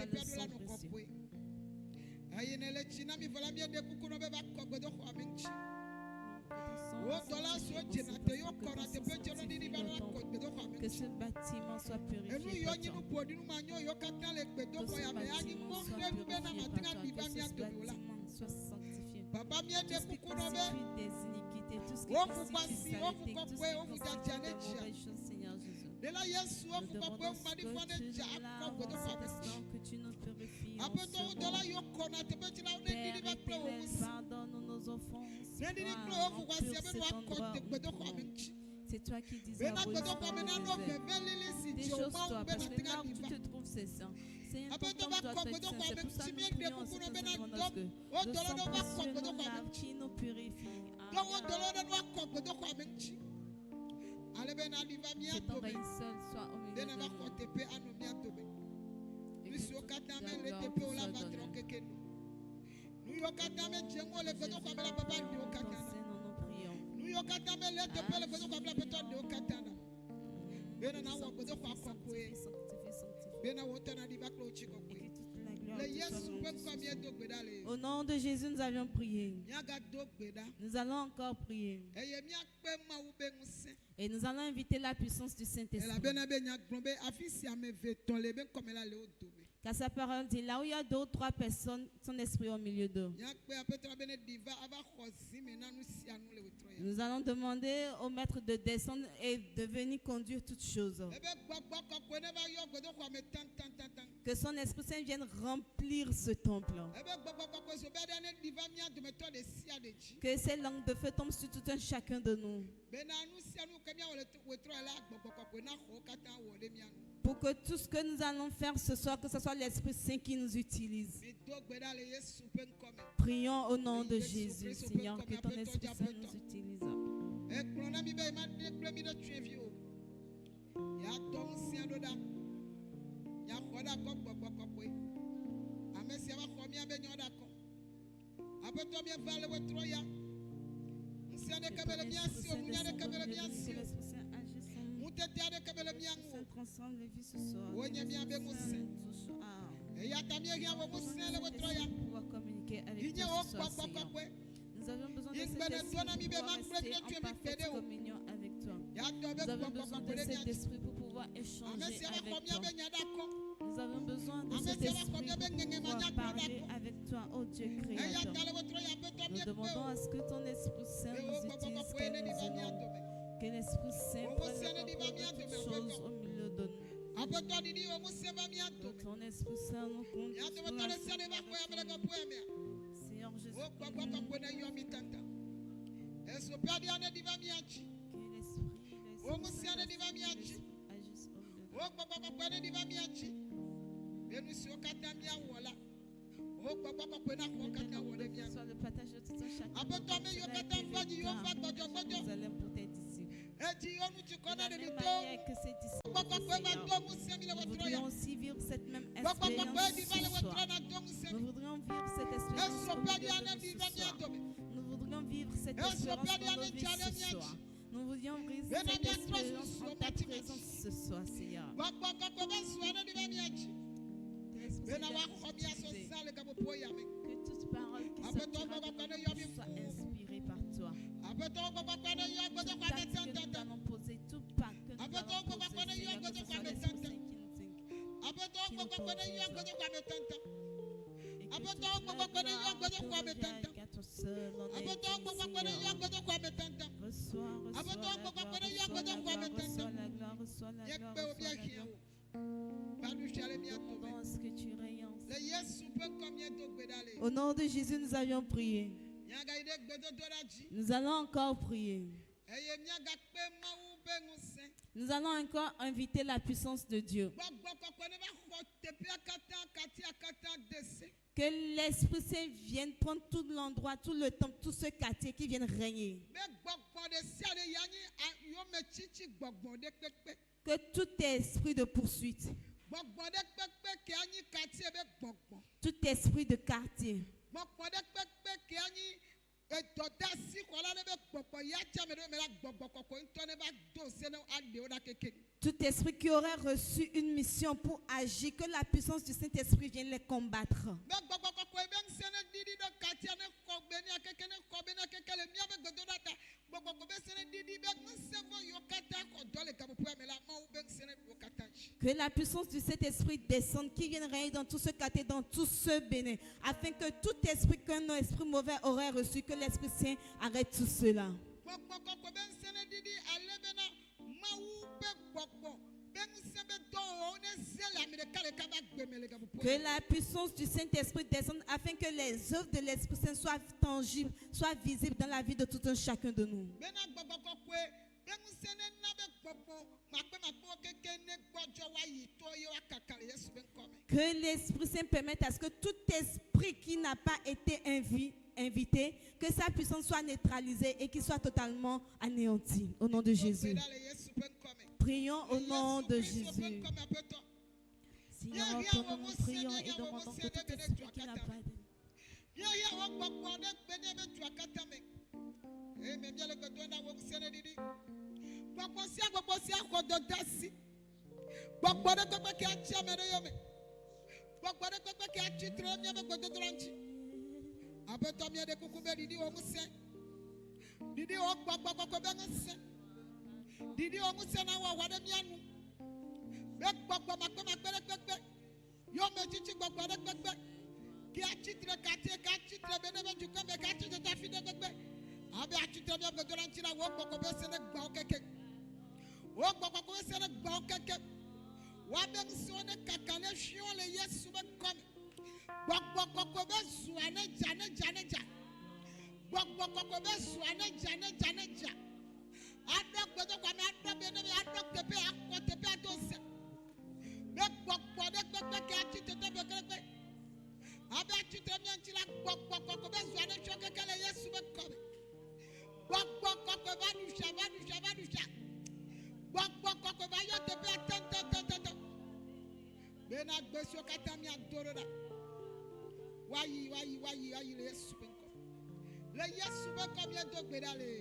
par le sang précieux. Que ce bâtiment soit purifié par toi. Que ce bâtiment soit purifié par toi. Que ce bâtiment soit sanctifié. Tout ce qui constitue des iniquités, tout ce qui constitue saleté, tout ce qui constitue des mauvaises choses, Seigneur Jésus. Nous demandons que tu nous laves en cet instant, que tu nous purifies en ce moment. Père éternel, pardonne nos offenses. Purge cet endroit où nous trouvons. C'est toi qui disais à Moïse dans le désert. Déchausse-toi, parce que là où tu te trouves, c'est saint. Seigneur, ton temple doit être saint. C'est pour ça que nous prions en cet instant, demandons que le sang précieux nous lave, qui nous purifie. Que ton règne seul soit au milieu de nous. Et que toute la gloire te soit donnée. Nous prions. Au nom de Jésus, nous avions prié. Nous allons encore prier. Et nous allons inviter la puissance du Saint-Esprit. Car sa parole dit, là où il y a 2 ou 3 personnes, son esprit au milieu d'eux. Nous allons demander au maître de descendre et de venir conduire toutes choses. Que son Esprit Saint vienne remplir ce temple. Que ces langues de feu tombent sur tout un chacun de nous. Pour que tout ce que nous allons faire ce soir, que ce soit l'Esprit Saint qui nous utilise. Prions au nom de Jésus, Seigneur, que ton Esprit Saint nous utilise. Transforme les vies ce soir. Pouvoir communiquer avec toi ce soir, Seigneur. Nous avons besoin de cet esprit pour pouvoir rester en parfaite communion avec toi. Nous avons besoin de cet esprit pour pouvoir échanger avec toi. Nous avons besoin de cet esprit pour pouvoir parler avec toi, oh Dieu créateur. Nous demandons à ce que ton Esprit Saint nous utilise, que nous aimons. Que l'Esprit Saint prenne le contrôle de toutes choses au milieu de nous. Que ton Esprit Saint nous conduise. Seigneur Jésus, que l'Esprit agisse au milieu de nous. Soit le partage de tout un chacun. Nous allons pour tes disciples. De la même manière que ces disciples, Seigneur, nous voudrions aussi vivre cette même expérience ce soir. Nous voudrions vivre cette expérience au milieu de nous ce soir. Nous voudrions vivre cette expérience dans nos vies ce soir. Nous voudrions vivre cette expérience en ta présence ce soir, Seigneur. Que toute parole qui sortira de notre bouche soit inspirée par toi. Tout acte que nous allons poser, tout pas que nous allons poser, Seigneur, que ce soit l'Esprit Saint qui nous conduise. Et que toute la gloire revienne qu'à toi seul, on est digne, Seigneur. Reçois la gloire. Au nom de Jésus, nous avions prié. Nous allons encore prier. Nous allons encore inviter la puissance de Dieu. Que l'Esprit Saint vienne prendre tout l'endroit, tout le temps, tout ce quartier qui vienne régner. Que tout esprit de poursuite, tout esprit de quartier, Tout esprit qui aurait reçu une mission pour agir, que la puissance du Saint-Esprit vienne les combattre. Que la puissance du Saint-Esprit descende, qui vienne régner dans tout ce quartier, dans tout ce bénin, afin que tout esprit qu'un esprit mauvais aurait reçu, que l'Esprit Saint arrête tout cela. Que la puissance du Saint-Esprit descende afin que les œuvres de l'Esprit Saint soient tangibles, soient visibles dans la vie de tout un chacun de nous. Que l'Esprit Saint permette à ce que tout esprit qui n'a pas été invité, que sa puissance soit neutralisée et qu'il soit totalement anéanti. Au nom de Jésus. Prions au nom de Jésus. Seigneur, nous prions et demandons que tout esprit qui n'a pas été.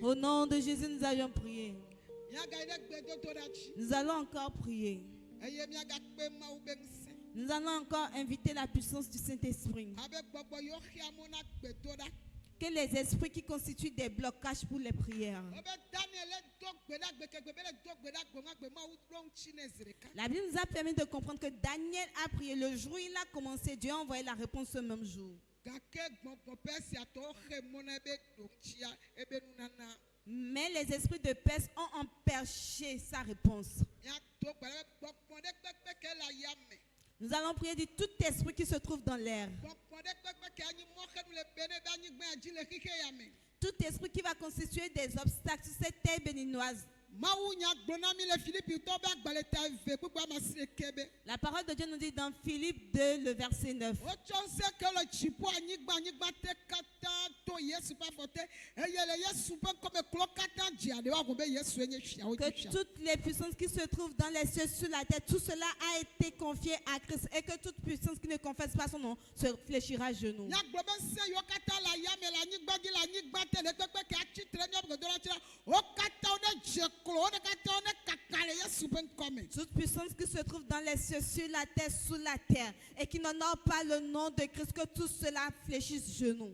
Au nom de Jésus, nous allons prier. Nous allons encore prier. Nous allons encore inviter la puissance du Saint-Esprit. Que les esprits qui constituent des blocages pour les prières. La Bible nous a permis de comprendre que Daniel a prié le jour où il a commencé. Dieu a envoyé la réponse ce même jour. Mais les esprits de Perse ont empêché sa réponse. Nous allons prier de tout esprit qui se trouve dans l'air. Tout esprit qui va constituer des obstacles sur cette terre béninoise. La parole de Dieu nous dit dans Philippe 2, le verset 9. Que toutes les puissances qui se trouvent dans les cieux, sur la terre, tout cela a été confié à Christ et que toute puissance qui ne confesse pas son nom se fléchira à genoux. Toute puissance qui se trouve dans les cieux, sur la terre, sous la terre, et qui n'honore pas le nom de Christ, que tout cela fléchisse genoux.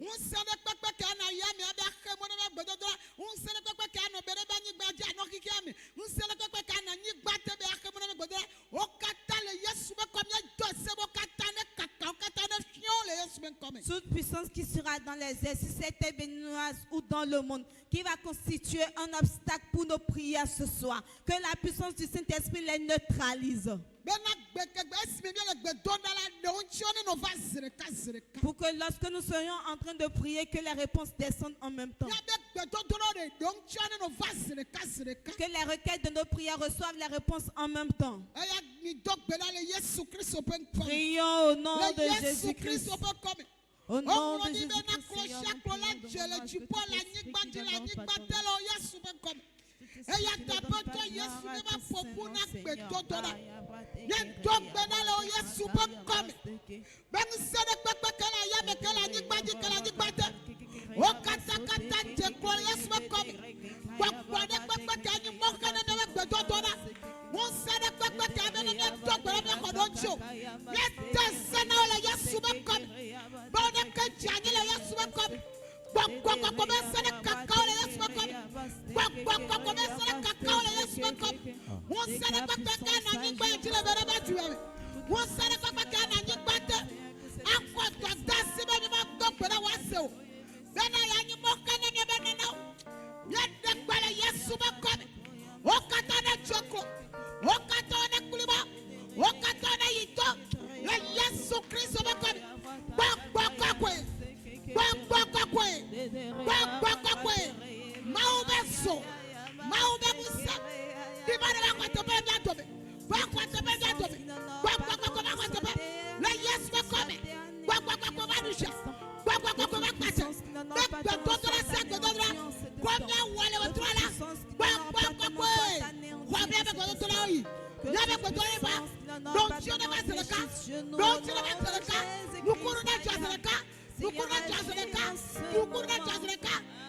Toute puissance qui sera dans les airs, si c'était béninoise ou dans le monde, qui va constituer un obstacle pour nos prières ce soir, que la puissance du Saint-Esprit les neutralise. Pour que lorsque nous serions en train de prier, que les réponses descendent en même temps. Que les requêtes de nos prières reçoivent les réponses en même temps. Prions au nom de Jésus-Christ. Au nom de Jésus-Christ,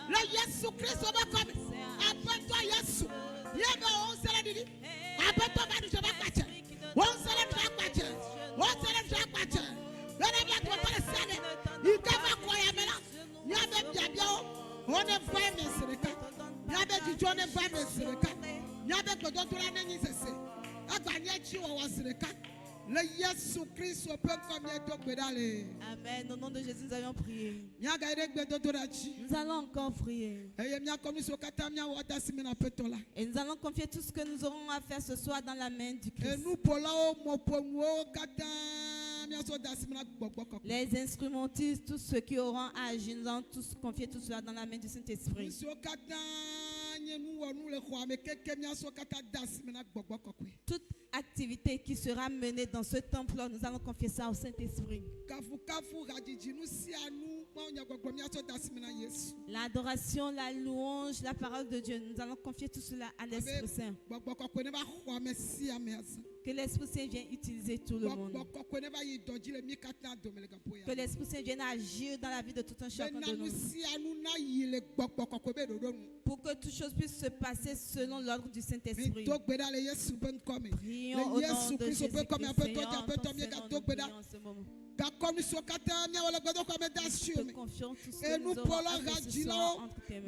Le Jésus Christ va comme appelle-toi Jésus. Yega on sera dit appelle-toi Badu je vais patcher. On sera déjà patcher. On sera déjà patcher. Le bien toi pas le sané. Il va quoi ya mela. Ya be bien on est pas mais c'est le cas. Ya be du on est pas mais c'est le cas. Ya be que d'autres la nani c'est. Aganya chi wa c'est le cas. Le Jésus Christ peut comme Amen. Au nom de Jésus, nous allons prier. Nous allons encore prier. Et nous allons confier tout ce que nous aurons à faire ce soir dans la main du Christ. Les instrumentistes, tous ceux qui auront à agir, nous allons tous confier tout cela dans la main du Saint-Esprit. Toute activité qui sera menée dans ce temple, nous allons confier ça au Saint-Esprit. L'adoration, la louange, la parole de Dieu, nous allons confier tout cela à l'Esprit Saint. Que l'Esprit Saint vienne utiliser tout le monde. Que l'Esprit Saint vienne agir dans la vie de tout un chacun de nous. Pour que toutes choses puissent se passer selon l'ordre du Saint-Esprit. Prions au nom de Jésus-Christ. Te confions tout ce que nous aurons à faire ce soir entre tes mains.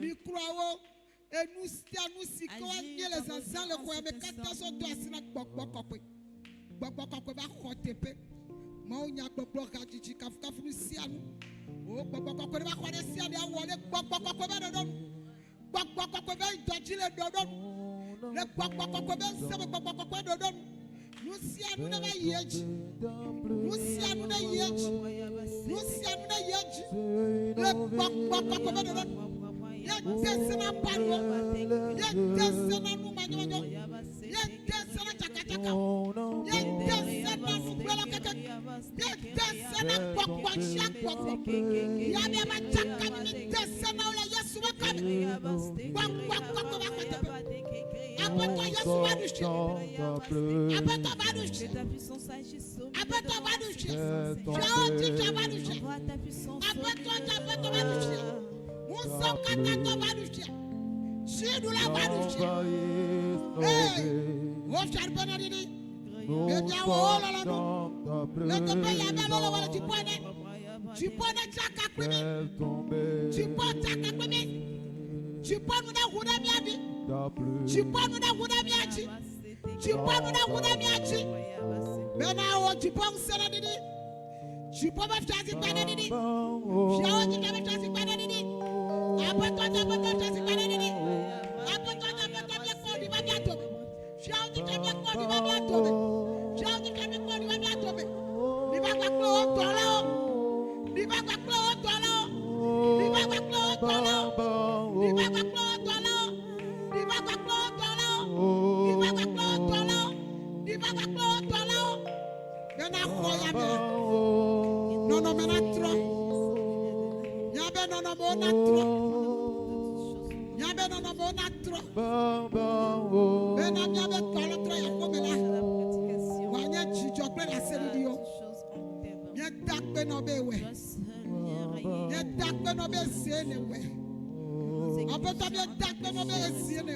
Et nous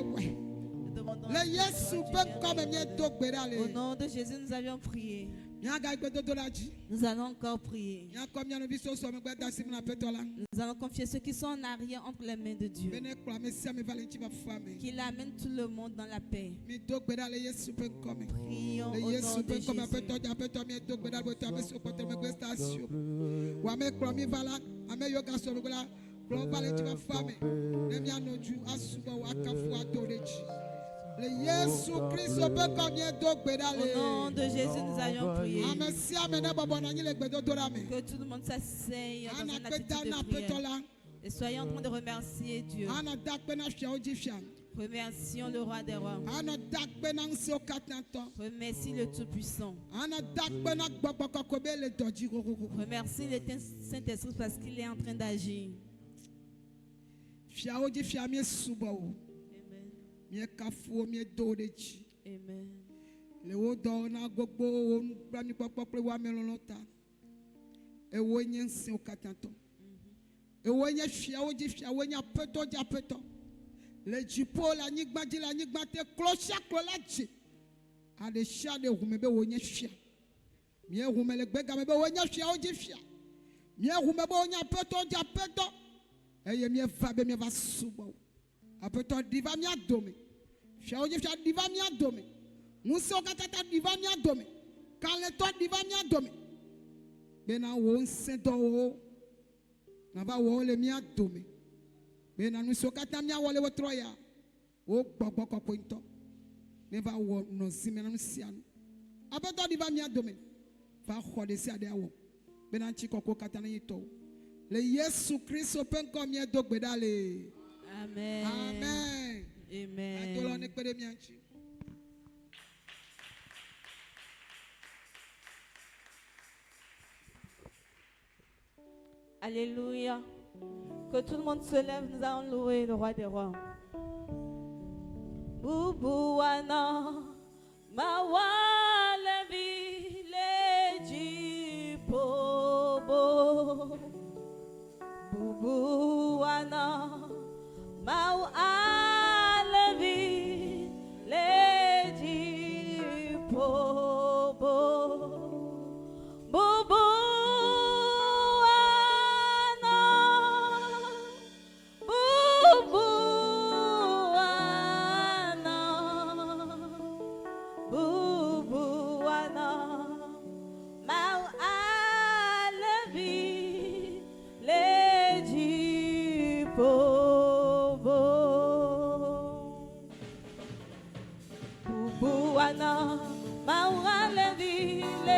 au nom de Jésus, nous avions prié. Nous allons encore prier. Nous allons confier ceux qui sont en arrière entre les mains de Dieu. Qu'il amène tout le monde dans la paix. Prions au nom de Jésus. Le Jésus Christ peut combien au nom de Jésus, nous allons prier. Que tout le monde s'asseye dans une attitude de prière. Et soyons en train de remercier Dieu. Remercions le roi des rois. Remercie le Tout-Puissant. Remercie le Saint-Esprit parce qu'il est en train d'agir. Amen. Et wonye nsi okatanto. Et wonye fia oji fia wonye apeto di apeto. Le jipo la nigba di la nigba te clocha clolaji. A de chia de rumebe wonye fia. Mie rumele gbega mebe wonye fia oji fia. Mie rumebe wonye apeto di apeto. Eye mie vabe mie va subo. Apeto diva mia dome. Fia oji fia diva mia dome. Musi okatata diva mia dome. Kaleto diva mia dome. Bena won sento na ba wo le mia dome. Bena nu sokata mia wo le wotroya. O gbogbo kokointo. Ne va wo no simena nu sian. Abeto diva mia dome. Va khode si ade awo. Bena chi kokko katana yito. Le Yesu Christ pen comme mia dogbedale. Amen. Amen. Amen. Atolo ne pede mia chi. Alléluia. Que tout le monde se lève, nous allons louer le roi des rois. Bubuana, mawale village pobo. Bubuana, mawale village pobo. Bubu. Bubuana, mawale vile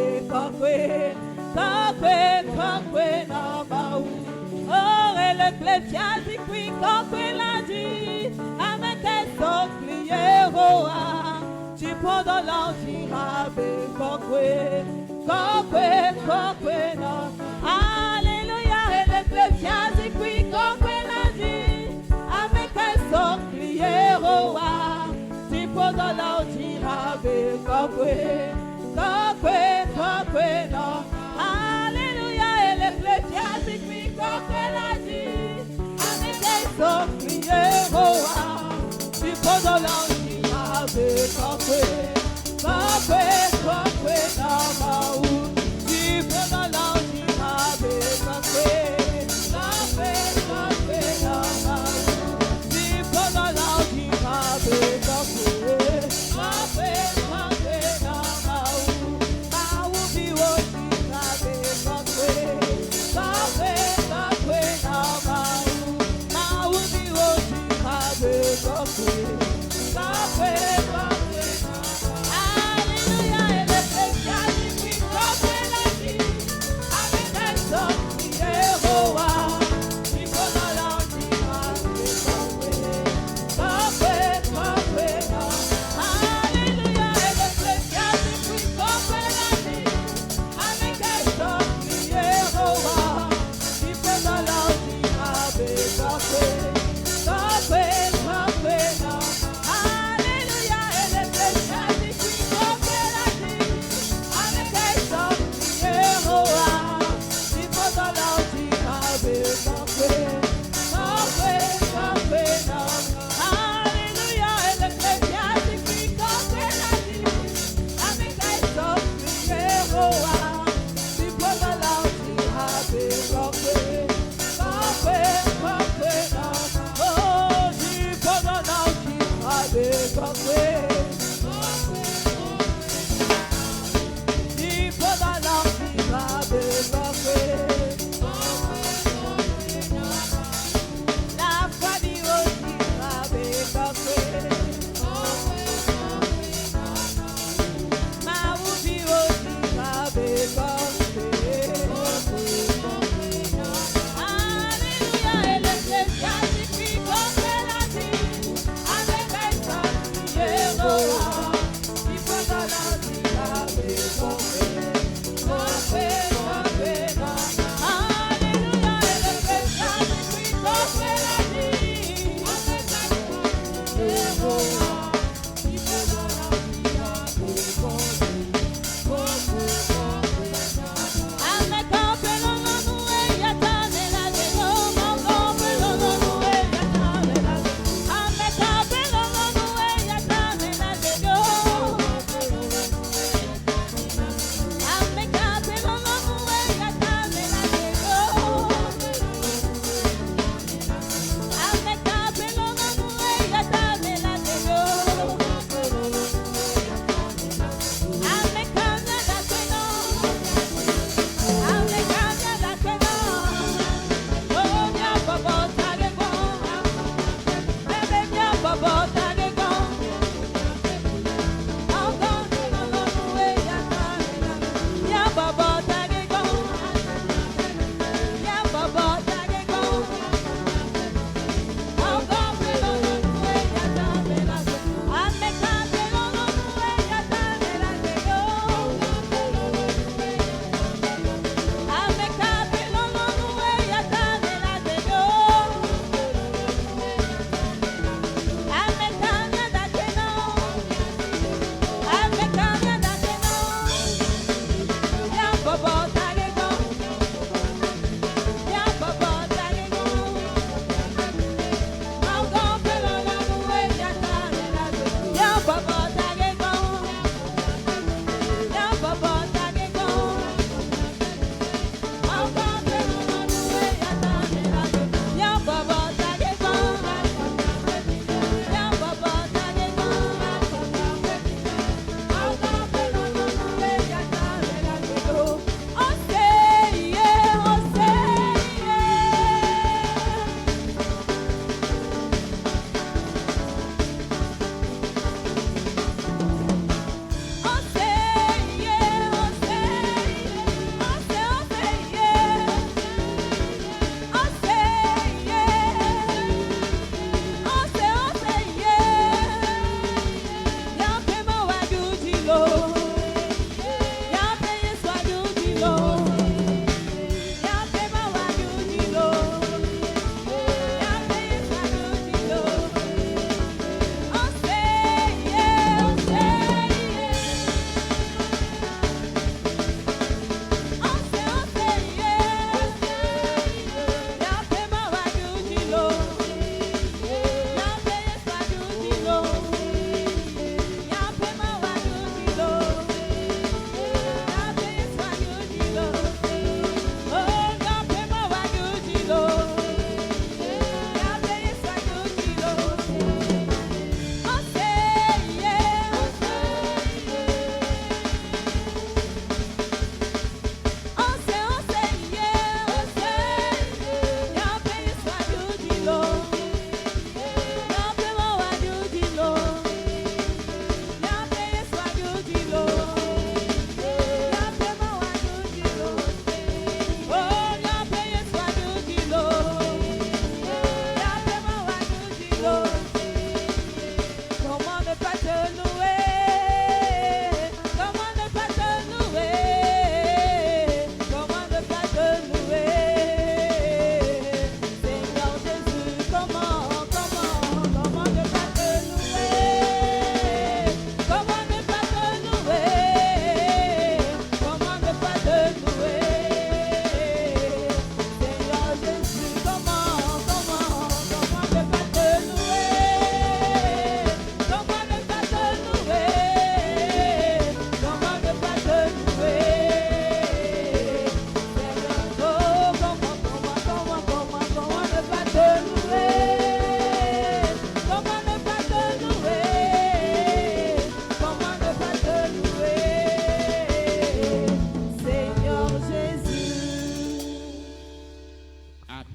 be kokwe, kokwe, kokwe na mau. Oh, et le cléfias dit oui, kokwe l'a dit, avec tes sangliers roa, tu prends dans l'antira be kokwe, kokwe, kokwe na. Alléluia, et le cléfias dit oui, kokwe l'a dit, avec tes sangliers roa, tu prends dans l'antira be kokwe. Kokwe, kokwe, no. Alléluia, et les pléfias qui kokwe l'a dit. Avec les sangliers, tu peux dans l'antima, kokwe. Kokwe, kokwe, no, maou. Tu peux dans l'antima, kokwe. Kokwe, kokwe, no, maou. Tu peux dans l'antima, kokwe. Kokwe, kokwe, no, maou. Maou, biwo, kokwe. Kokwe, kokwe, no, maou. Maou, biwo, kokwe. Kokwe, kokwe, no, maou. Alléluia,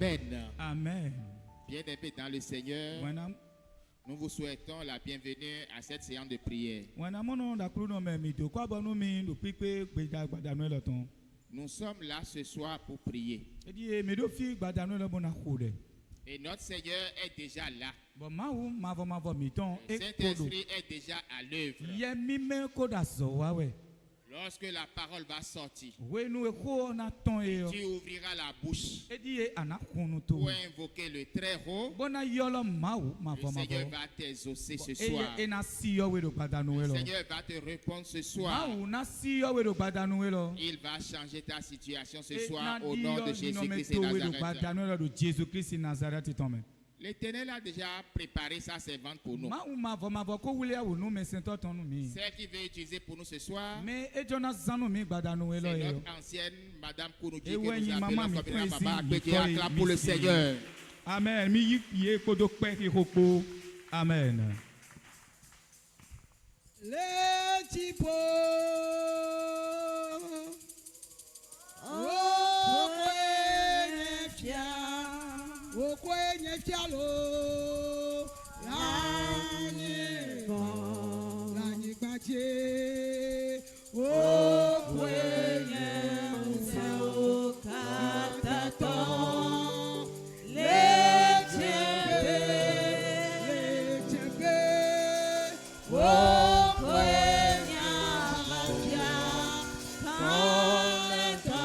Amen. Amen. Bien-aimés dans le Seigneur, nous vous souhaitons la bienvenue à cette séance de prière. Nous sommes là ce soir pour prier. Et notre Seigneur est déjà là. Le Saint-Esprit est déjà à l'œuvre. Lorsque la parole va sortir, tu ouvriras la bouche pour invoquer le très haut. Le Seigneur va t'exaucer ce soir. Le Seigneur va te répondre ce soir. Il va changer ta situation ce soir au nom de Jésus-Christ de Nazareth. L'Éternel a déjà préparé sa servante pour nous. Celle qui veut utiliser pour nous ce soir, c'est notre ancienne Madame Kounoudji que nous appelons comme Baba. Acclame pour le Seigneur. Amen. Amen. Les typos. Okwenye fialo lanyi gbaje okwenye katato lejebe okwenye abafia koleto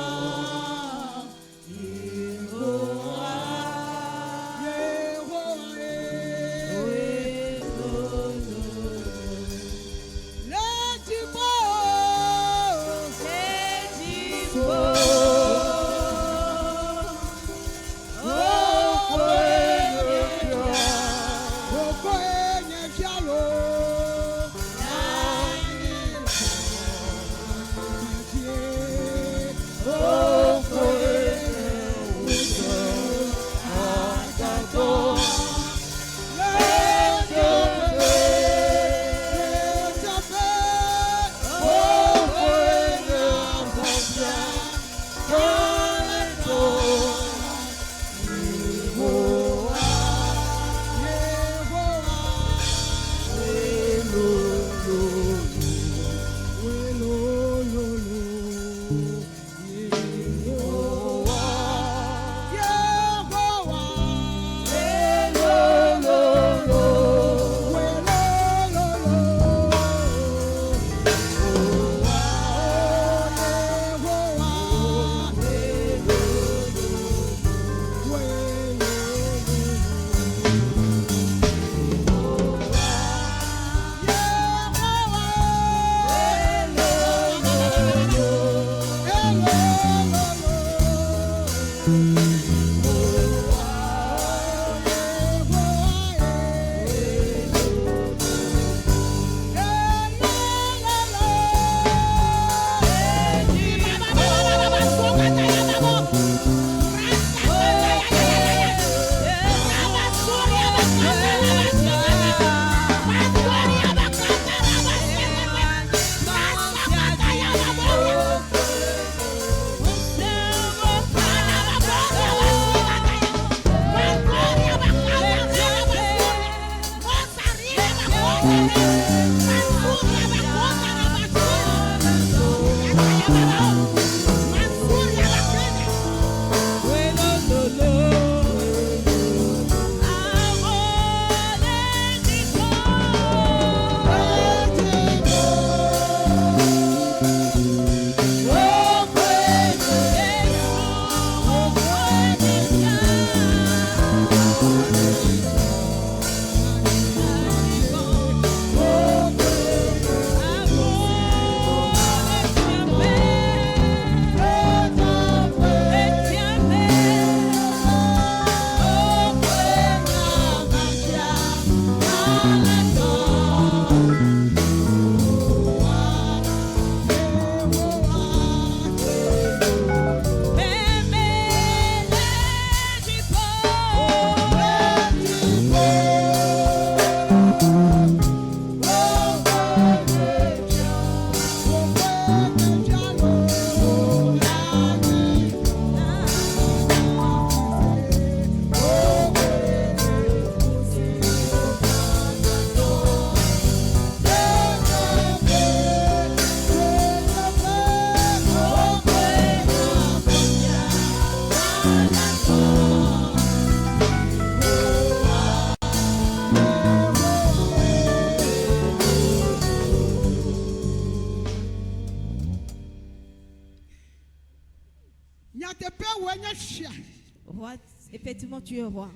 Roi, effectivement, tu es roi.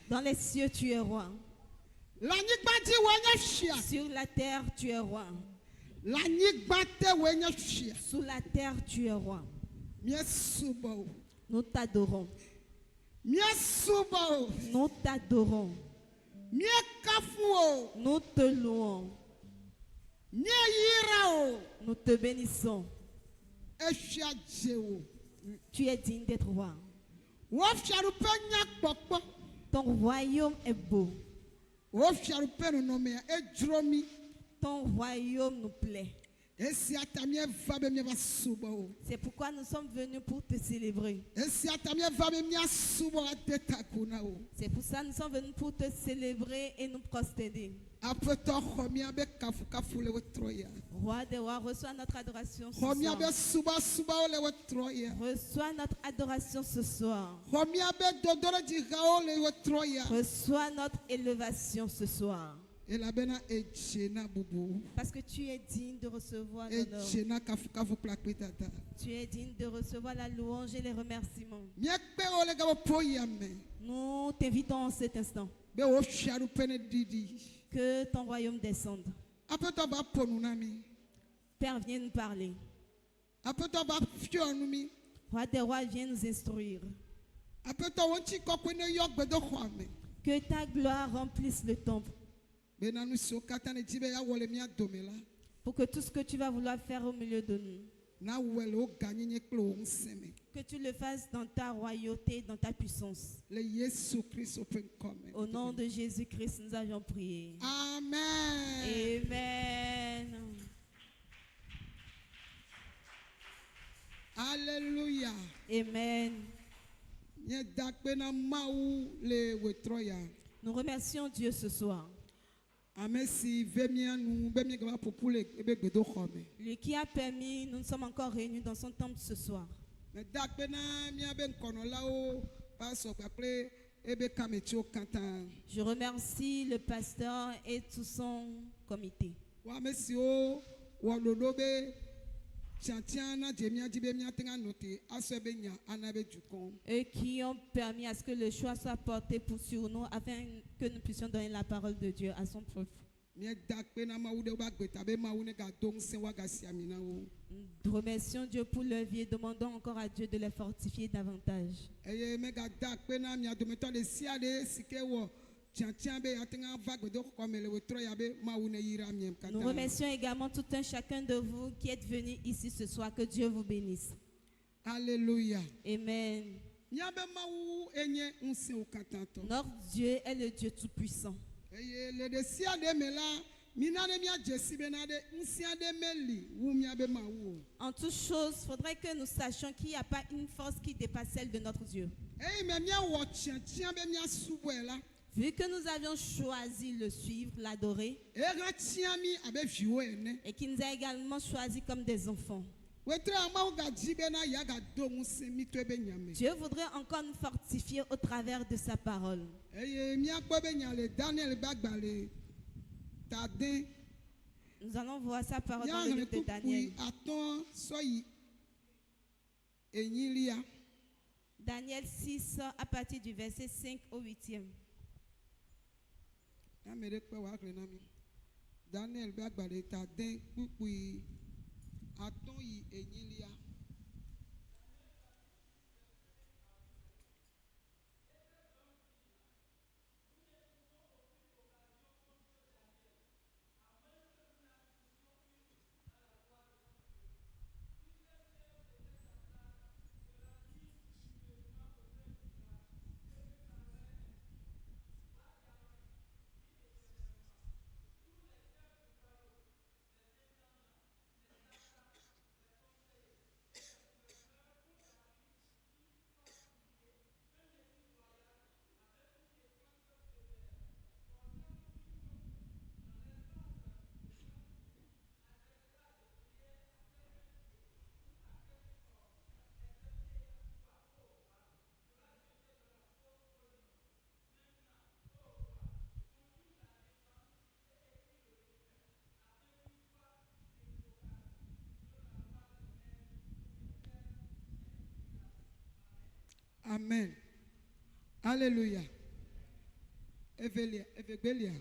Dans les cieux, tu es roi. Sur la terre, tu es roi. Sous la terre, tu es roi. Nous t'adorons. Nous t'adorons. Nous te louons. Nous te bénissons. Tu es digne d'être roi. Ton royaume est beau. Ton royaume nous plaît. C'est pourquoi nous sommes venus pour te célébrer. C'est pour ça que nous sommes venus pour te célébrer et nous prosterner. Roi des rois, reçois notre adoration ce soir. Reçois notre adoration ce soir. Reçois notre élévation ce soir. Parce que tu es digne de recevoir l'honneur. Tu es digne de recevoir la louange et les remerciements. Nous t'invitons en cet instant que ton royaume descende. Père, viens nous parler. Roi des rois, viens nous instruire. Que ta gloire remplisse le temple. Pour que tout ce que tu vas vouloir faire au milieu de nous, que tu le fasses dans ta royauté, dans ta puissance. Au nom de Jésus-Christ, nous avions prié. Amen. Amen. Alléluia. Amen. Nous remercions Dieu ce soir. Lui qui a permis, nous sommes encore réunis dans son temple ce soir. Je remercie le pasteur et tout son comité. Eux qui ont permis à ce que le choix soit porté sur nous afin que nous puissions donner la parole de Dieu à son peuple. Nous remercions Dieu pour leur vie et demandons encore à Dieu de les fortifier davantage. Nous remercions également tout un chacun de vous qui êtes venus ici ce soir. Que Dieu vous bénisse. Alléluia. Amen. Notre Dieu est le Dieu tout-puissant. En toutes choses, il faudrait que nous sachions qu'il n'y a pas une force qui dépasse celle de notre Dieu. Vu que nous avions choisi le suivre, l'adorer, et qu'il nous a également choisi comme des enfants, Dieu voudrait encore nous fortifier au travers de sa parole. Nous allons voir sa parole dans le livre de Daniel. Daniel 6 à partir du verset 5 au 8e. Daniel Amen. Alléluia. Evebelia.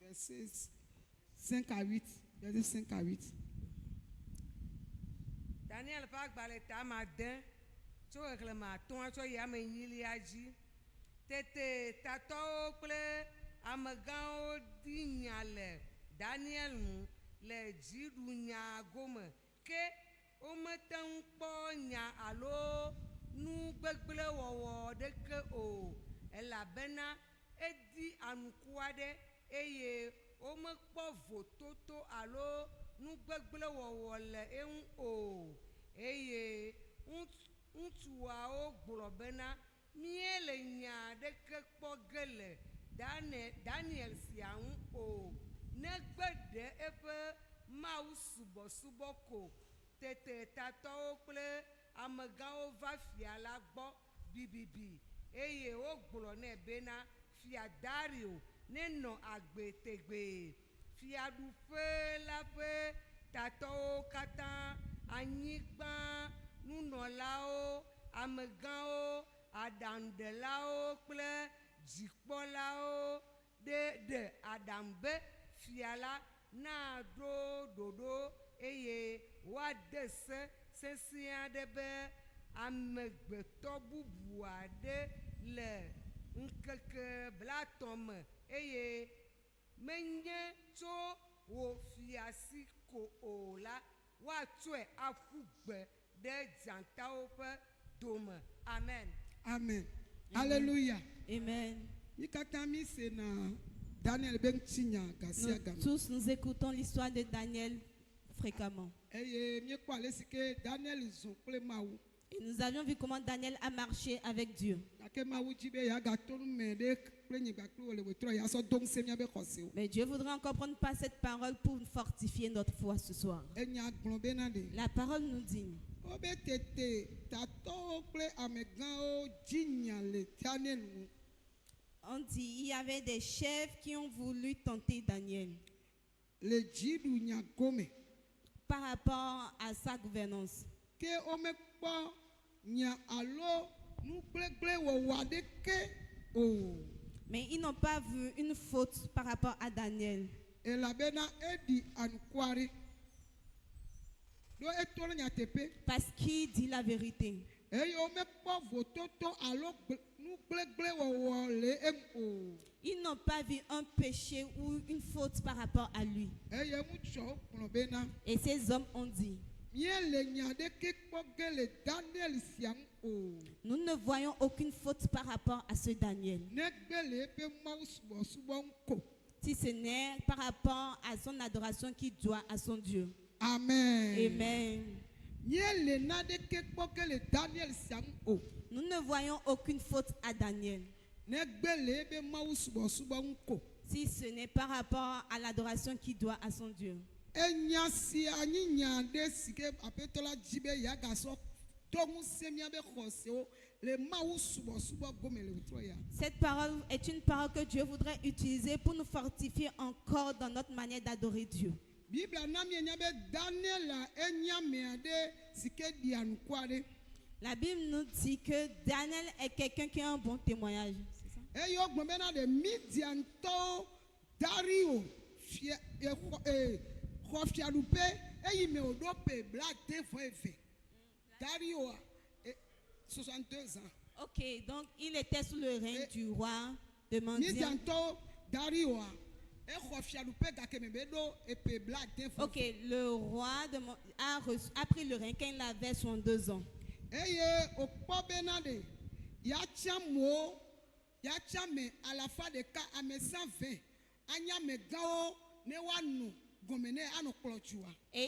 Versets 5 à 8. Versets 5 à 8. Daniel va baleta matin. Tu règlement ton tu y a menili aji. Tete tato ple amagao dinyale. Daniel mu le jidu nya gome ke o metan po nya alo nu gbegbele wowo de ke o elabena edi anukuade eye o me kpo vototo alo nu gbegbele wowo le ehun o eye ŋutsua wo gblɔ bena míele nya ɖeke kpɔ ge le Daniel sia ŋu o negbe ɖe eƒe Mawu subɔsubɔ ko. Tete tatɔwo kple amegãwo va fia la gbɔ bibibi eye wogblɔ nɛ bena fia Dario nenɔ agbe tegbe. Fiaɖuƒe la ƒe tatɔwo katã, anyigba, nunɔlawo, amegãwo, aɖaŋuɖelawo kple dzikpɔlawo ɖe aɖaŋu be fia la na ɖo ɖoɖo eye woade se sesẽ aɖe be amegbetɔ bubu aɖe le ŋkeke blatɔ me eye menye tso wo fia si ko o la woatsɔe aƒu gbe ɖe dzatawo ƒe dome. Amen. Amen. Alléluia. Amen. Daniel tous nous écoutons l'histoire de Daniel fréquemment. Et nous avions vu comment Daniel a marché avec Dieu. Mais Dieu voudrait encore prendre par cette parole pour fortifier notre foi ce soir. La parole nous dit on dit il y avait des chefs qui ont voulu tenter Daniel par rapport à sa gouvernance. Mais ils n'ont pas vu une faute par rapport à Daniel. Parce qu'il dit la vérité. Ils n'ont pas vu un péché ou une faute par rapport à lui. Et ces hommes ont dit nous ne voyons aucune faute par rapport à ce Daniel, si ce n'est par rapport à son adoration qu'il doit à son Dieu. Amen. Amen. Nous ne voyons aucune faute à Daniel, si ce n'est par rapport à l'adoration qu'il doit à son Dieu. Cette parole est une parole que Dieu voudrait utiliser pour nous fortifier encore dans notre manière d'adorer Dieu. La Bible nous dit que Daniel est quelqu'un qui a un bon témoignage. C'est Dario, 62 ans. Ok, donc il était sous le règne du roi de Mandian. Ok, le roi a pris le règne quand il avait 62 ans. Et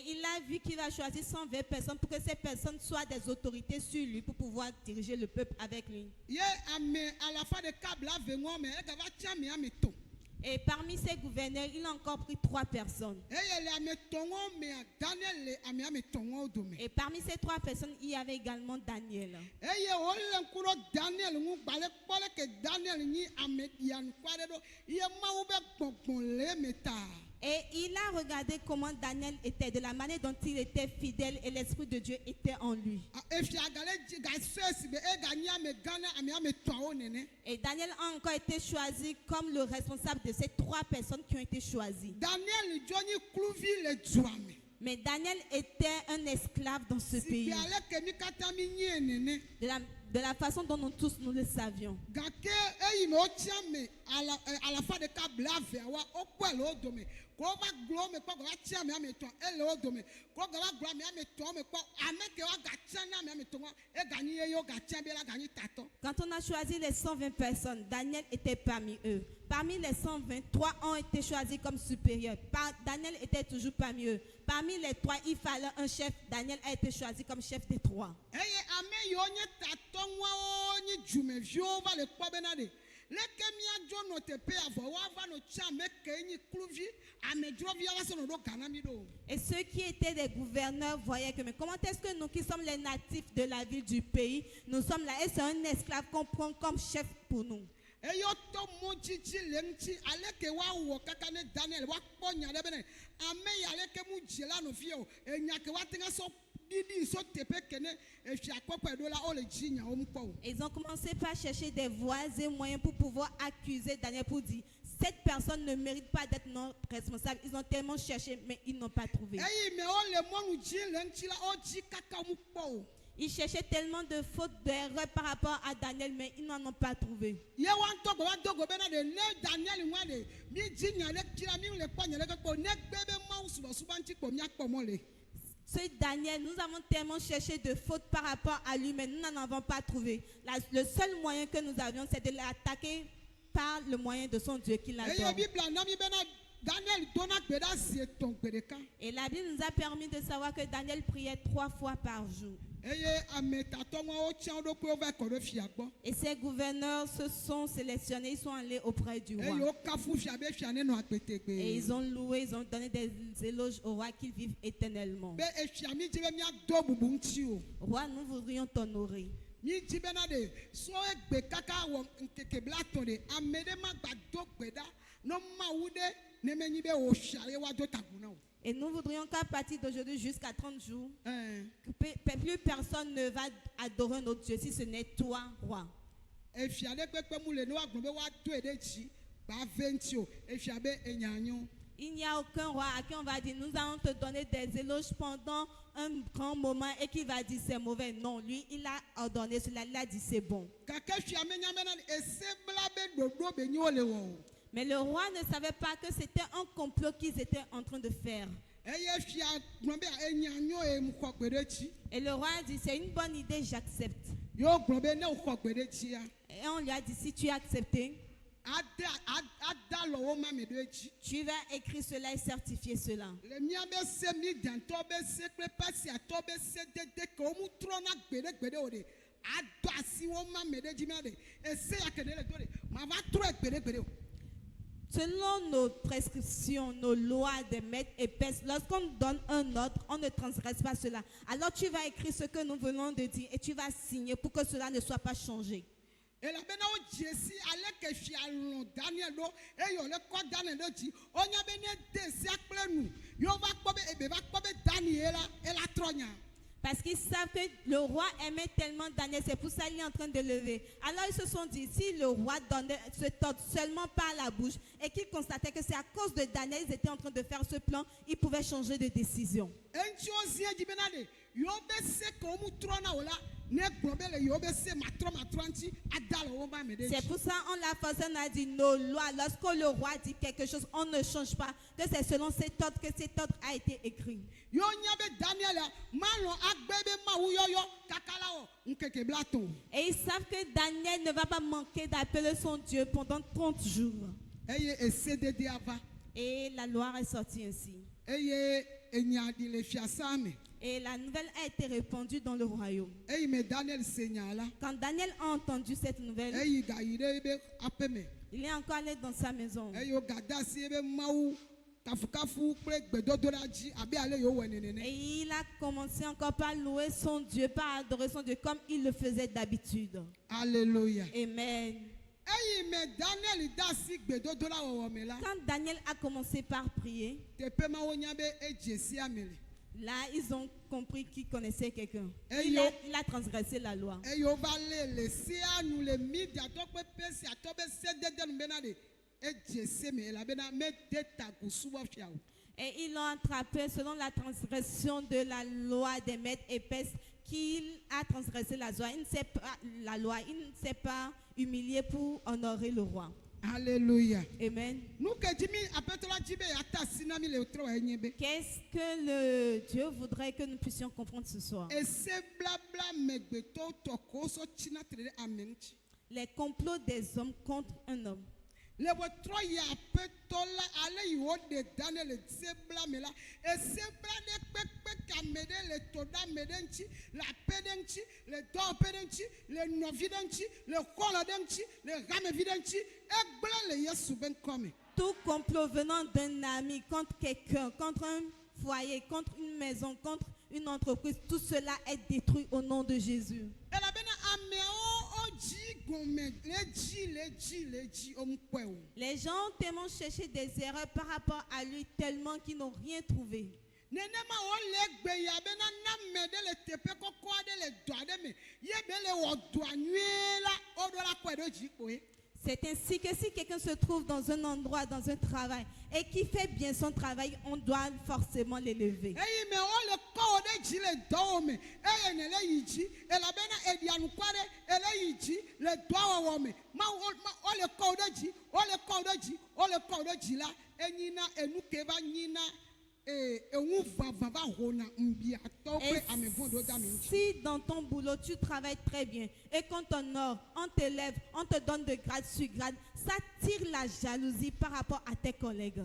il a vu qu'il a choisi 120 personnes pour que ces personnes soient des autorités sur lui pour pouvoir diriger le peuple avec lui. Et parmi ces gouverneurs, il a encore pris 3 personnes. Et parmi ces 3 personnes, il y avait également Daniel. Et il a regardé comment Daniel était, de la manière dont il était fidèle et l'Esprit de Dieu était en lui. Et Daniel a encore été choisi comme le responsable de ces 3 personnes qui ont été choisies. Mais Daniel était un esclave dans ce pays. De la façon dont nous tous nous le savions. Quand on a choisi les 120 personnes, Daniel était parmi eux. Parmi les 120, 3 ont été choisis comme supérieurs. Daniel était toujours parmi eux. Parmi les 3, il fallait un chef. Daniel a été choisi comme chef des 3. Et ceux qui étaient des gouverneurs voyaient que, mais comment est-ce que nous qui sommes les natifs de la ville du pays, nous sommes là et c'est un esclave qu'on prend comme chef pour nous. Ils ont commencé par chercher des voies et moyens pour pouvoir accuser Daniel, pour dire cette personne ne mérite pas d'être notre responsable. Ils ont tellement cherché, mais ils n'ont pas trouvé. Ils cherchaient tellement de fautes, d'erreurs par rapport à Daniel, mais ils n'en ont pas trouvé. Ce Daniel, nous avons tellement cherché de fautes par rapport à lui, mais nous n'en avons pas trouvé. Le seul moyen que nous avions, c'est de l'attaquer par le moyen de son Dieu qui l'adore. Et la Bible nous a permis de savoir que Daniel priait 3 fois par jour. Et ces gouverneurs se sont sélectionnés, ils sont allés auprès du roi. Et ils ont loué, ils ont donné des éloges au roi qu'il vive éternellement. Roi, nous voudrions t'honorer. Et nous voudrions qu'à partir d'aujourd'hui jusqu'à 30 jours, plus personne ne va adorer notre Dieu si ce n'est toi, roi. Il n'y a aucun roi à qui on va dire nous allons te donner des éloges pendant un grand moment et qui va dire c'est mauvais. Non, lui il a ordonné cela, il a dit c'est bon. Mais le roi ne savait pas que c'était un complot qu'ils étaient en train de faire. Et le roi a dit c'est une bonne idée, j'accepte. Et on lui a dit si tu as accepté, tu vas écrire cela et certifier cela. Selon nos prescriptions, nos lois des maîtres épaisses, lorsqu'on donne un ordre, on ne transgresse pas cela. Alors tu vas écrire ce que nous venons de dire et tu vas signer pour que cela ne soit pas changé. Et la parce qu'ils savent que le roi aimait tellement Daniel, c'est pour ça qu'il est en train de lever. Alors ils se sont dit, si le roi donnait ce ordre seulement par la bouche et qu'ils constataient que c'est à cause de Daniel qu'ils étaient en train de faire ce plan, ils pouvaient changer de décision. C'est pour ça on l'a forcé, on a dit nos lois, lorsque le roi dit quelque chose, on ne change pas, que c'est selon cet ordre que cet ordre a été écrit. Et ils savent que Daniel ne va pas manquer d'appeler son Dieu pendant 30 jours. Et la loi est sortie ainsi. Et la nouvelle a été répandue dans le royaume. Quand Daniel a entendu cette nouvelle, il est encore allé dans sa maison. Et il a commencé encore par louer son Dieu, par adorer son Dieu comme il le faisait d'habitude. Alléluia. Amen. Quand Daniel a commencé par prier, là, ils ont compris qu'il connaissait quelqu'un. Il a transgressé la loi. Et ils l'ont attrapé selon la transgression de la loi des maîtres épaisses, qu'il a transgressé la loi. Il ne sait pas la loi, il ne s'est pas humilié pour honorer le roi. Alléluia. Amen. Qu'est-ce que le Dieu voudrait que nous puissions comprendre ce soir? Les complots des hommes contre un homme. Le wotro ya petola ale yo de Daniel sebla mela e sebla de pepe kamede le toda medenchi la pedenchi le do pedenchi le novidenchi le kolodenchi le ramevidenchi e bla le yesu ben comme tout complot venant d'un ami contre quelqu'un, contre un foyer, contre une maison, contre une entreprise, tout cela est détruit au nom de Jésus. Les gens ont tellement cherché des erreurs par rapport à lui, tellement qu'ils n'ont rien trouvé. C'est ainsi que si quelqu'un se trouve dans un endroit, dans un travail, et qui fait bien son travail, on doit forcément l'élever. Si dans ton boulot tu travailles très bien et qu'on t'honore, on t'élève, on te donne de grade sur grade, ça tire la jalousie par rapport à tes collègues.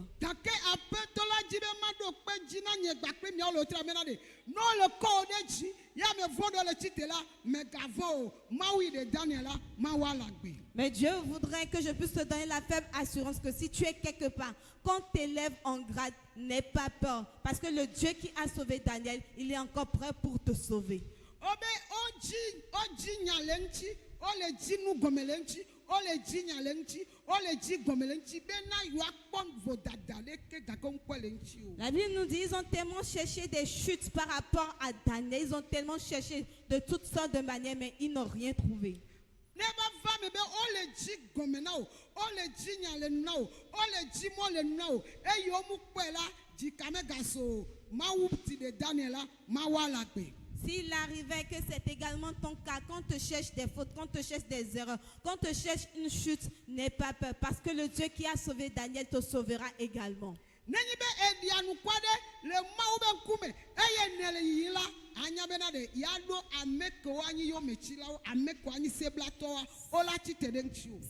Mais Dieu voudrait que je puisse te donner la faible assurance que si tu es quelque part, qu'on t'élève en grade, n'aie pas peur. Parce que le Dieu qui a sauvé Daniel, il est encore prêt pour te sauver. La Bible nous dit ils ont tellement cherché des chutes par rapport à Daniel. Ils ont tellement cherché de toutes sortes de manières, mais ils n'ont rien trouvé. S'il arrivait que c'est également ton cas, qu'on te cherche des fautes, qu'on te cherche des erreurs, qu'on te cherche une chute, n'aie pas peur, parce que le Dieu qui a sauvé Daniel te sauvera également.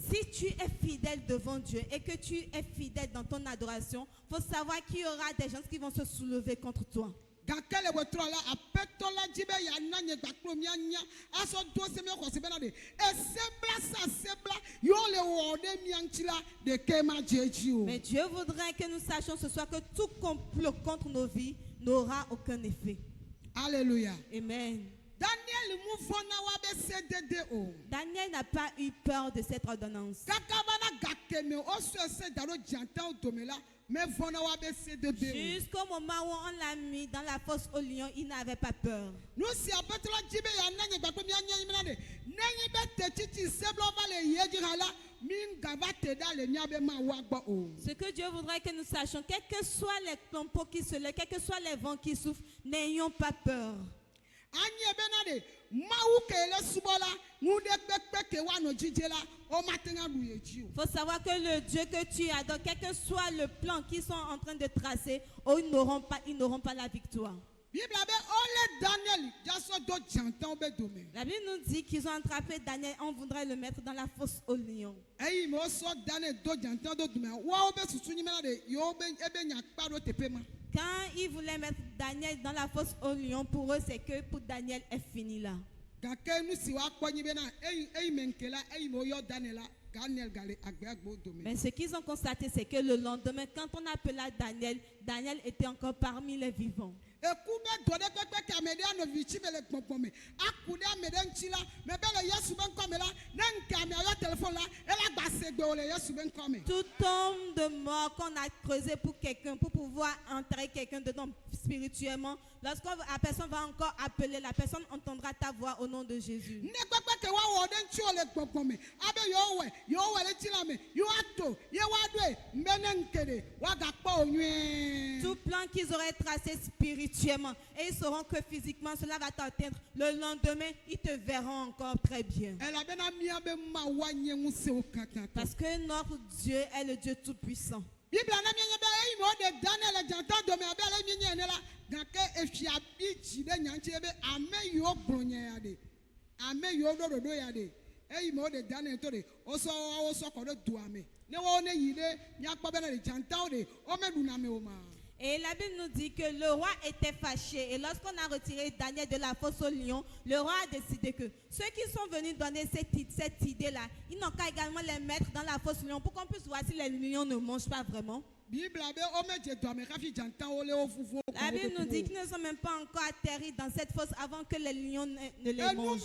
Si tu es fidèle devant Dieu et que tu es fidèle dans ton adoration, il faut savoir qu'il y aura des gens qui vont se soulever contre toi. Mais Dieu voudrait que nous sachions ce soir que tout complot contre nos vies n'aura aucun effet. Alléluia. Amen. Daniel n'a pas eu peur de cette ordonnance. Jusqu'au moment où on l'a mis dans la fosse au lion, il n'avait pas peur. Ce que Dieu voudrait que nous sachions, quels que soient les complots qui se lèvent, quels que soient les vents qui souffrent, n'ayons pas peur. Il faut savoir que le Dieu que tu adores, quel que soit le plan qu'ils sont en train de tracer, ils n'auront pas la victoire. La Bible nous dit qu'ils ont attrapé Daniel, on voudrait le mettre dans la fosse au lion. Quand ils voulaient mettre Daniel dans la fosse au lion, pour eux, c'est que pour Daniel est fini là. Mais ce qu'ils ont constaté, c'est que le lendemain, quand on appela Daniel, Daniel était encore parmi les vivants. Tout tombe de mort qu'on a creusé pour quelqu'un, pour pouvoir enterrer quelqu'un dedans spirituellement, lorsque la personne va encore appeler, la personne entendra ta voix au nom de Jésus. Tout plan qu'ils auraient tracé spirituellement, et ils sauront que physiquement cela va t'atteindre, le lendemain ils te verront encore très bien. Parce que notre Dieu est le Dieu tout-puissant. Et la Bible nous dit que le roi était fâché. Et lorsqu'on a retiré Daniel de la fosse au lion, le roi a décidé que ceux qui sont venus donner cette idée-là, ils n'ont qu'à également les mettre dans la fosse au lion pour qu'on puisse voir si les lions ne mangent pas vraiment. La Bible nous dit qu'ils ne sont même pas encore atterris dans cette fosse avant que les lions ne les mangent.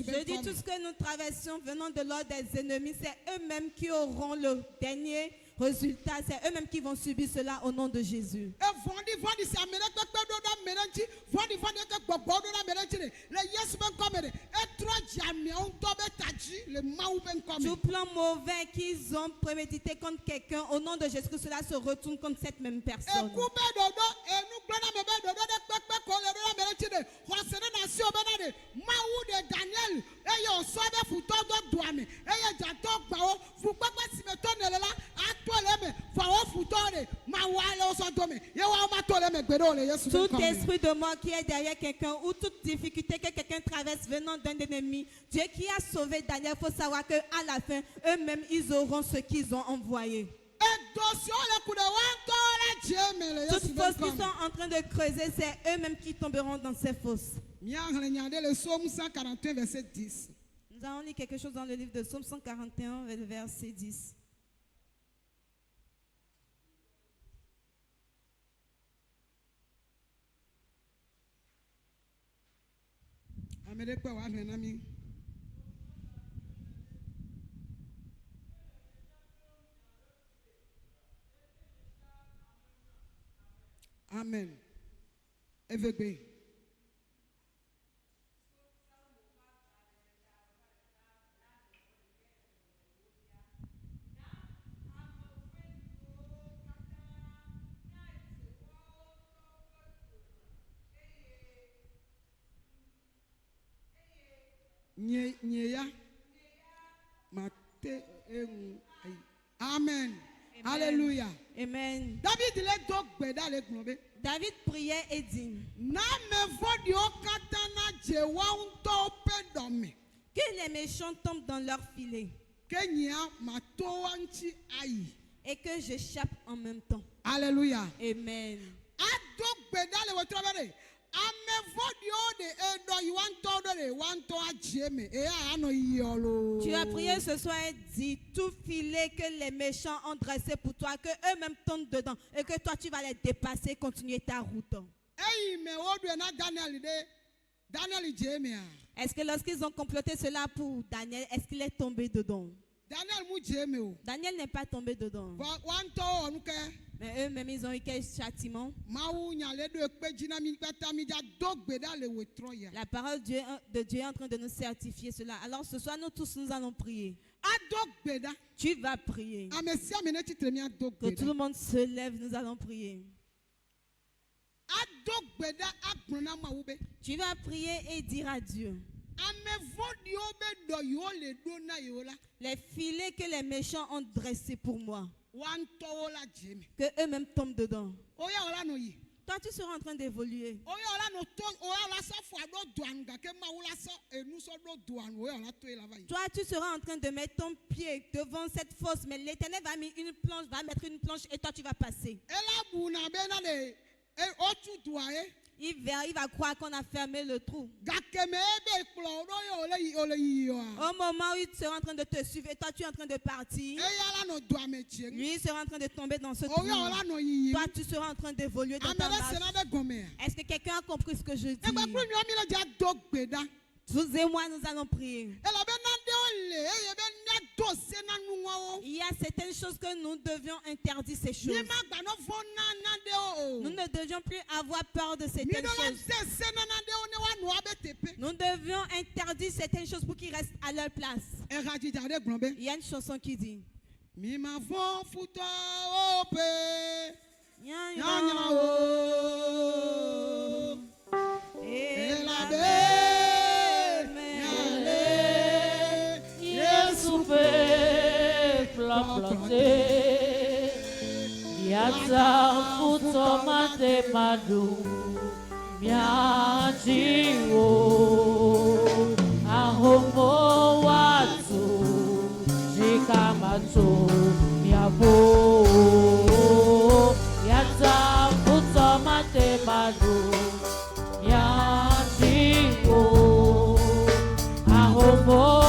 Je dis tout ce que nous traversons venant de l'ordre des ennemis, c'est eux-mêmes qui auront le dernier résultat, c'est eux-mêmes qui vont subir cela au nom de Jésus. Tout plan mauvais qu'ils ont prémédité contre quelqu'un, au nom de Jésus, que cela se retourne contre cette même personne. Tout esprit de mort qui est derrière quelqu'un ou toute difficulté que quelqu'un traverse venant d'un ennemi, Dieu qui a sauvé Daniel, il faut savoir qu'à la fin, eux-mêmes, ils auront ce qu'ils ont envoyé. Toutes fosses qu'ils sont en train de creuser, c'est eux-mêmes qui tomberont dans ces fosses. Le psaume 141, verset 10. Nous allons lire quelque chose dans le livre de Psaume 141, verset 10. Amen. Everybody. Amen. Alléluia. Amen. David priait et dit que les méchants tombent dans leur filet et que j'échappe en même temps. Alléluia. Amen. Tu as prié ce soir et dit tout filet que les méchants ont dressé pour toi, que eux-mêmes tombent dedans et que toi tu vas les dépasser, continuer ta route. Est-ce que lorsqu'ils ont comploté cela pour Daniel, est-ce qu'il est tombé dedans? Daniel n'est pas tombé dedans. Mais eux-mêmes, ils ont eu quel châtiment? La parole de Dieu est en train de nous certifier cela. Alors ce soir, nous tous, nous allons prier. Tu vas prier. Que tout le monde se lève, nous allons prier. Tu vas prier et dire à Dieu. Les filets que les méchants ont dressés pour moi, que eux-mêmes tombent dedans. Toi, tu seras en train d'évoluer. Toi, tu seras en train de mettre ton pied devant cette fosse, mais l'Éternel va mettre une planche et toi, tu vas passer. il va croire qu'on a fermé le trou. Au moment où il sera en train de te suivre et toi tu es en train de partir, lui il sera en train de tomber dans ce trou. Toi tu seras en train d'évoluer dans ta marche. Est-ce que quelqu'un a compris ce que je dis? Vous et moi, nous allons prier. Il y a certaines choses que nous devions interdire ces choses. Nous ne devions plus avoir peur de certaines choses. Nous devions interdire certaines choses pour qu'ils restent à leur place. Il y a une chanson qui dit Yata puto mate madu miajiwo ahomo watu jikamato miabo yata puto mate madu miajiwo ahomo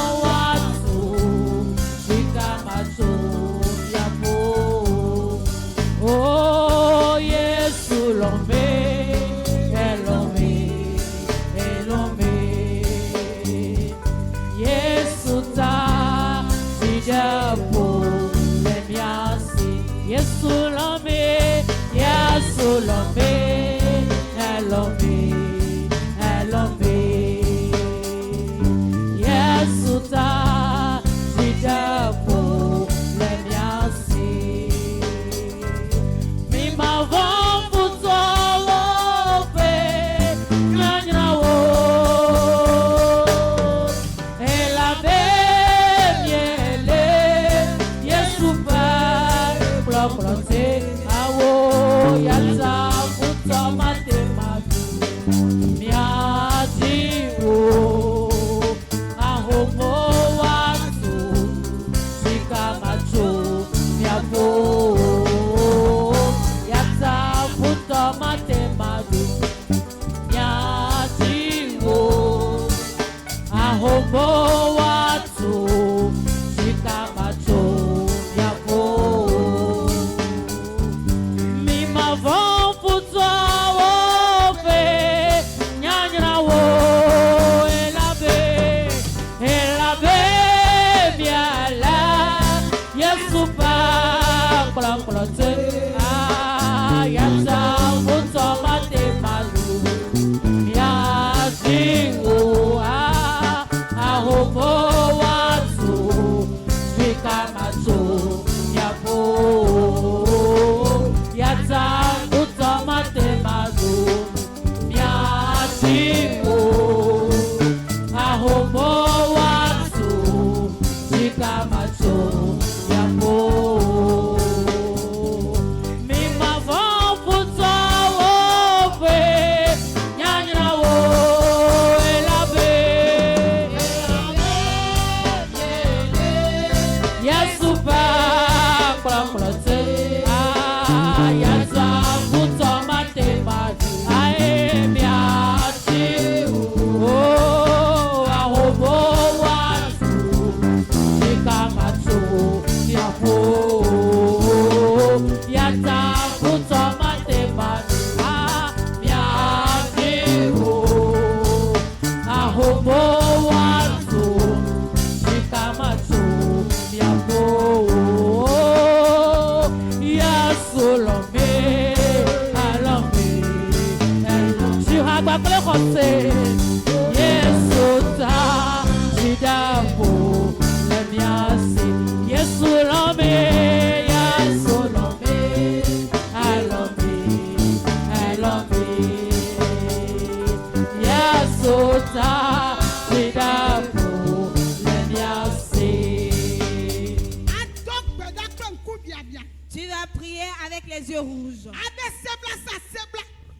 tu vas prier avec les yeux rouges.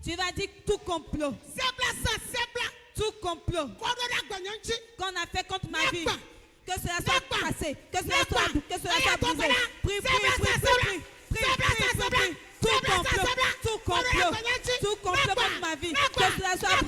Tu vas dire tout complot. Tout complot qu'on a fait contre ma vie. Que cela soit passé. Que cela soit brisé. Prie. Tout complot contre ma vie. Que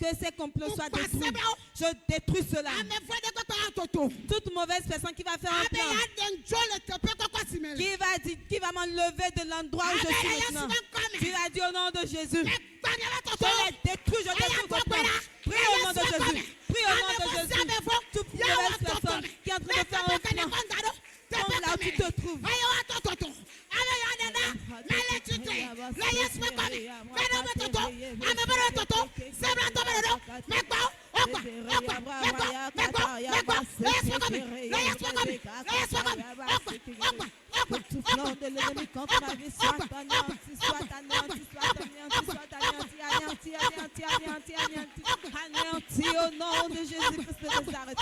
Que ces complots soient détruits. Je détruis cela. Toute mauvaise personne qui va faire un plan, qui va m'enlever de l'endroit où je suis maintenant. Tu vas dire au nom de Jésus. Je les détruis, je détruis votre plan. Prie au nom de Jésus. Prie au nom de Jésus. Toute mauvaise personne qui est en train de faire un plan, tombe là où tu te trouves. Tout plan de l'ennemi contre ma vie soit anéanti, soit anéanti, soit anéanti, anéanti au nom de Jésus-Christ de Nazareth.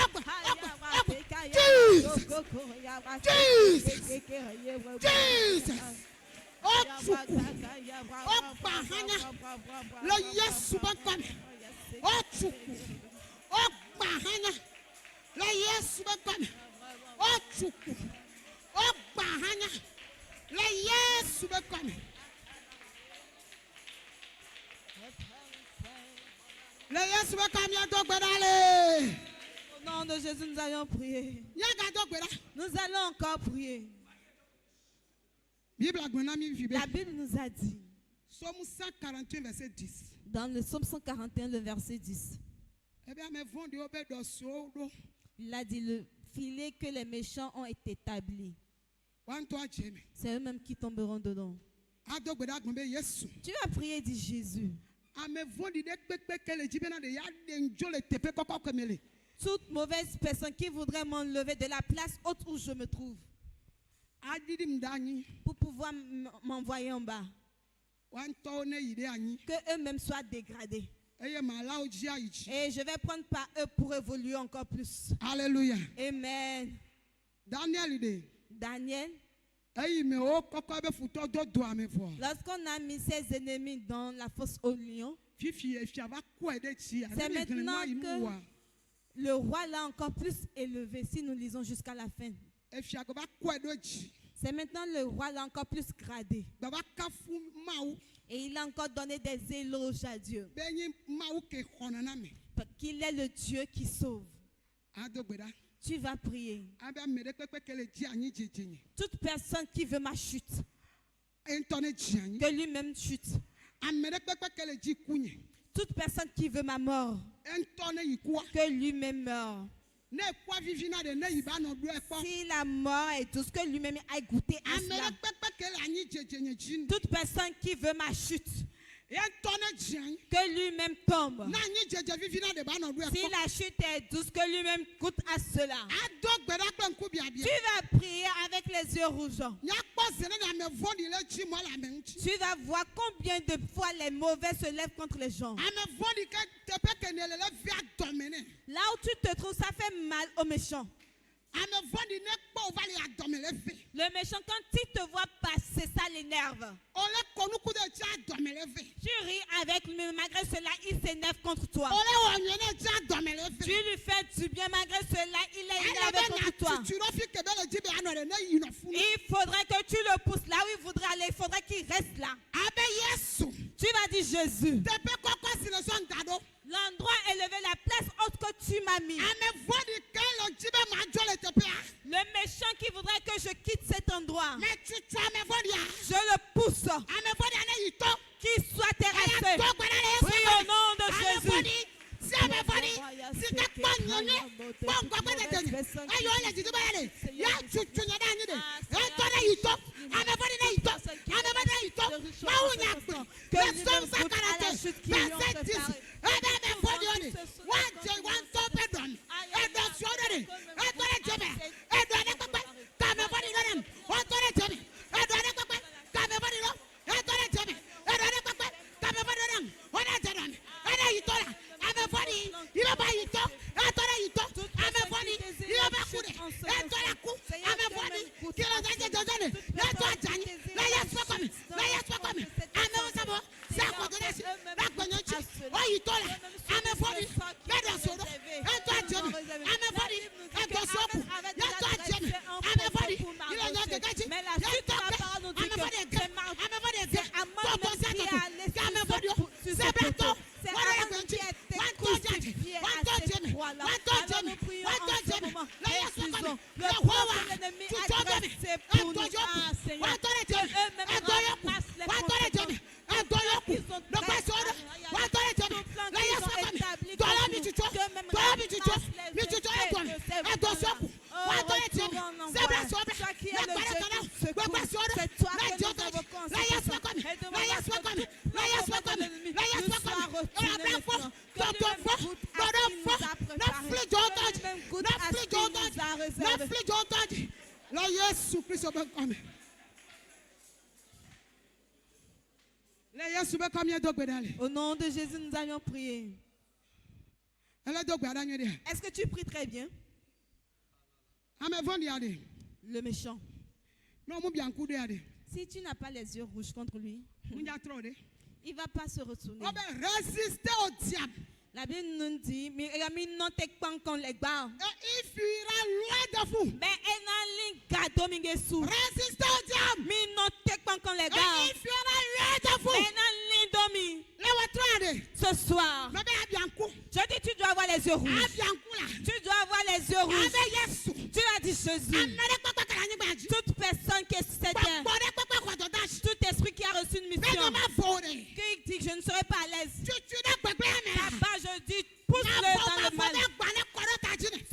Au nom de Jésus, nous allons prier. Nous allons encore prier. La Bible nous a dit, Psaume 141, verset 10. dans le Psaume 141, le verset 10, il a dit, le filet que les méchants ont établi, c'est eux-mêmes qui tomberont dedans. Tu vas prier, dit Jésus. Toute mauvaise personne qui voudrait m'enlever de la place haute où je me trouve, pour pouvoir m'envoyer en bas, que eux-mêmes soient dégradés. Et je vais prendre par eux pour évoluer encore plus. Alléluia. Amen. Daniel, lorsqu'on a mis ses ennemis dans la fosse au lion, c'est maintenant que le roi l'a encore plus élevé. Si nous lisons jusqu'à la fin, c'est maintenant le roi l'a encore plus gradé. Et il a encore donné des éloges à Dieu. Qu'il est le Dieu qui sauve. Tu vas prier. Toute personne qui veut ma chute, que lui-même chute. Toute personne qui veut ma mort, que lui-même meure. Si la mort est douce, que lui-même aille goûter à cela. Toute personne qui veut ma chute, que lui-même tombe. Si la chute est douce, que lui-même goûte à cela. Tu vas prier avec les yeux rouges. Tu vas voir combien de fois les mauvais se lèvent contre les gens. Là où tu te trouves, ça fait mal aux méchants. Le méchant, quand il te voit passer, ça l'énerve. Tu ris avec lui, mais malgré cela, il s'énerve contre toi. Tu lui fais du bien, malgré cela, il est énervé contre toi. Il faudrait que tu le pousses là où il voudrait aller. Il faudrait qu'il reste là. Tu vas dire Jésus. L'endroit élevé, la place haute que tu m'as mis. Le méchant qui voudrait que je quitte cet endroit, je le pousse. Qu'il soit terrassé. Prie au nom de Jésus. à cette croix-là. Alors nous prions en ce moment. Refusons le plan que l'ennemi a dressé pour nous. Ah, Seigneur, que eux-mêmes ramassent les conséquences. Ils sont tout plan qu'ils ont établi contre nous. Qu'eux-mêmes ramassent les effets de ces plans-là. Oh, retourne en envoi. Toi qui es le Dieu du secours, c'est toi que nous invoquons en ce moment. Et demandons que tout plan de l'ennemi nous soit retourné maintenant. Que lui-même goûte à ce qu'il nous a préparé. Que lui-même goûte à ce qu'il nous a réservé. La Yesu Christ be come. La Yesu be come dogbe dale. Au nom de Jésus, nous allons prier. Ele dogbe adanye de. Est-ce que tu pries très bien? Ame vondi ade. Le méchant. No mu bianku de ade. Si tu n'as pas les yeux rouges contre lui, Mu ja tro de. il ne va pas se retourner. Obe résister au diable. La Bible nous dit, mais non te quand les barres. Et il fuira loin de vous. Mais elle n'a pas de sous. Résistez au diable. Mais non te quand les Et barres. il fuira loin de vous. Mais n'a domi. Le watrade. Ce soir, No be abianku. je dis tu dois avoir les yeux rouges. Abianku la. Tu dois avoir les yeux rouges. Abe Yesu. Tu as dit Jésus. Amere papa kala ni gbaji. Toute personne qui est sur cette terre, Bode papa kwa do dash. tout esprit qui a reçu une mission, Me ma fore. qui dit que je ne serai pas à l'aise. Tu na gbegbe me. Papa, je dis, pousse-le dans le mal.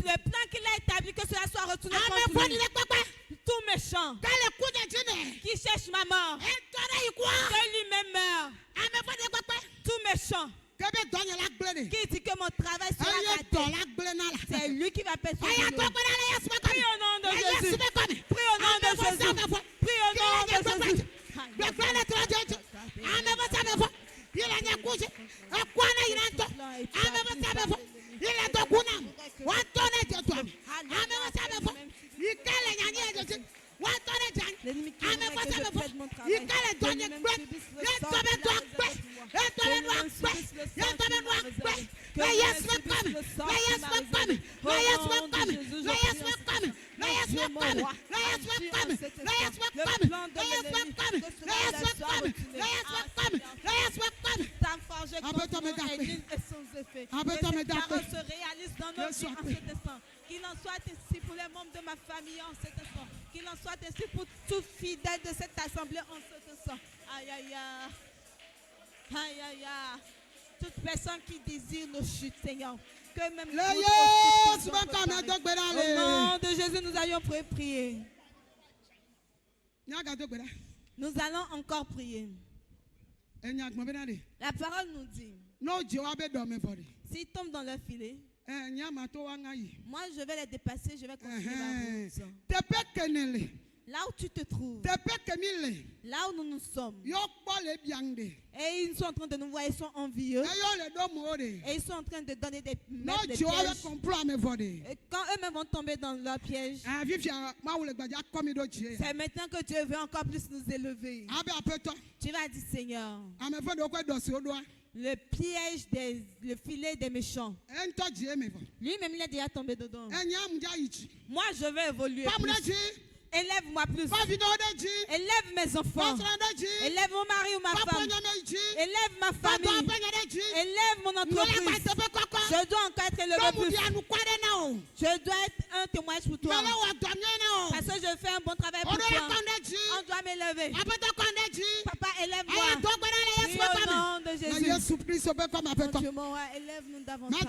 Le plan qu'il a établi, que cela soit retourné contre lui. Tout méchant qui cherche ma mort, que lui-même meure. Tout méchant qui dit que mon travail sera raté, c'est lui qui va payer son boulot. Prie au nom de Jésus. Prie au nom de Jésus. Prie au nom de Jésus. L'ennemi qui voudrait que je perde mon travail, que lui-même subisse le sort qu'il a réservé pour moi. Que lui-même subisse le sort qu'il m'a réservé. Que lui-même subisse le sort qu'il m'a réservé. Au nom de Jésus, je prie mon Dieu, mon roi, agis en cet instant. Le plan de l'ennemi, que cela soit retourné. Ta forge contre moi est nul et sans effet. Que cette parole se réalise dans nos vies en cet instant. Qu'il en soit ainsi pour les membres de ma famille en cet instant. Qu'il en soit ainsi pour tout fidèle de cette assemblée en cet instant. Aïe, aïe, aïe. Aïe, aïe, aïe. Toute personne qui désire nos chutes, Seigneur. Que même au nom de Jésus, nous allons prier. Nous allons encore prier. La parole nous dit, s'ils tombent dans leur filet, moi je vais les dépasser, je vais continuer ma route. Là où tu te trouves, là où nous sommes, et ils sont en train de nous voir, ils sont envieux, et ils sont en train de donner des pièges. Et quand eux-mêmes vont tomber dans leur piège, c'est maintenant que Dieu veut encore plus nous élever. Tu vas dire, Seigneur, le piège, le filet des méchants, lui-même il est déjà tombé dedans. Moi je vais évoluer plus. Élève-moi plus. Élève mes enfants. Élève mon mari ou ma femme. Élève ma famille. Élève mon entreprise. Je dois encore être élevé plus. Je dois être un témoignage pour toi. Parce que je fais un bon travail pour toi. On doit m'élever. Papa, élève-moi. Prie au nom de Jésus. Mon Dieu, mon roi, élève-nous davantage.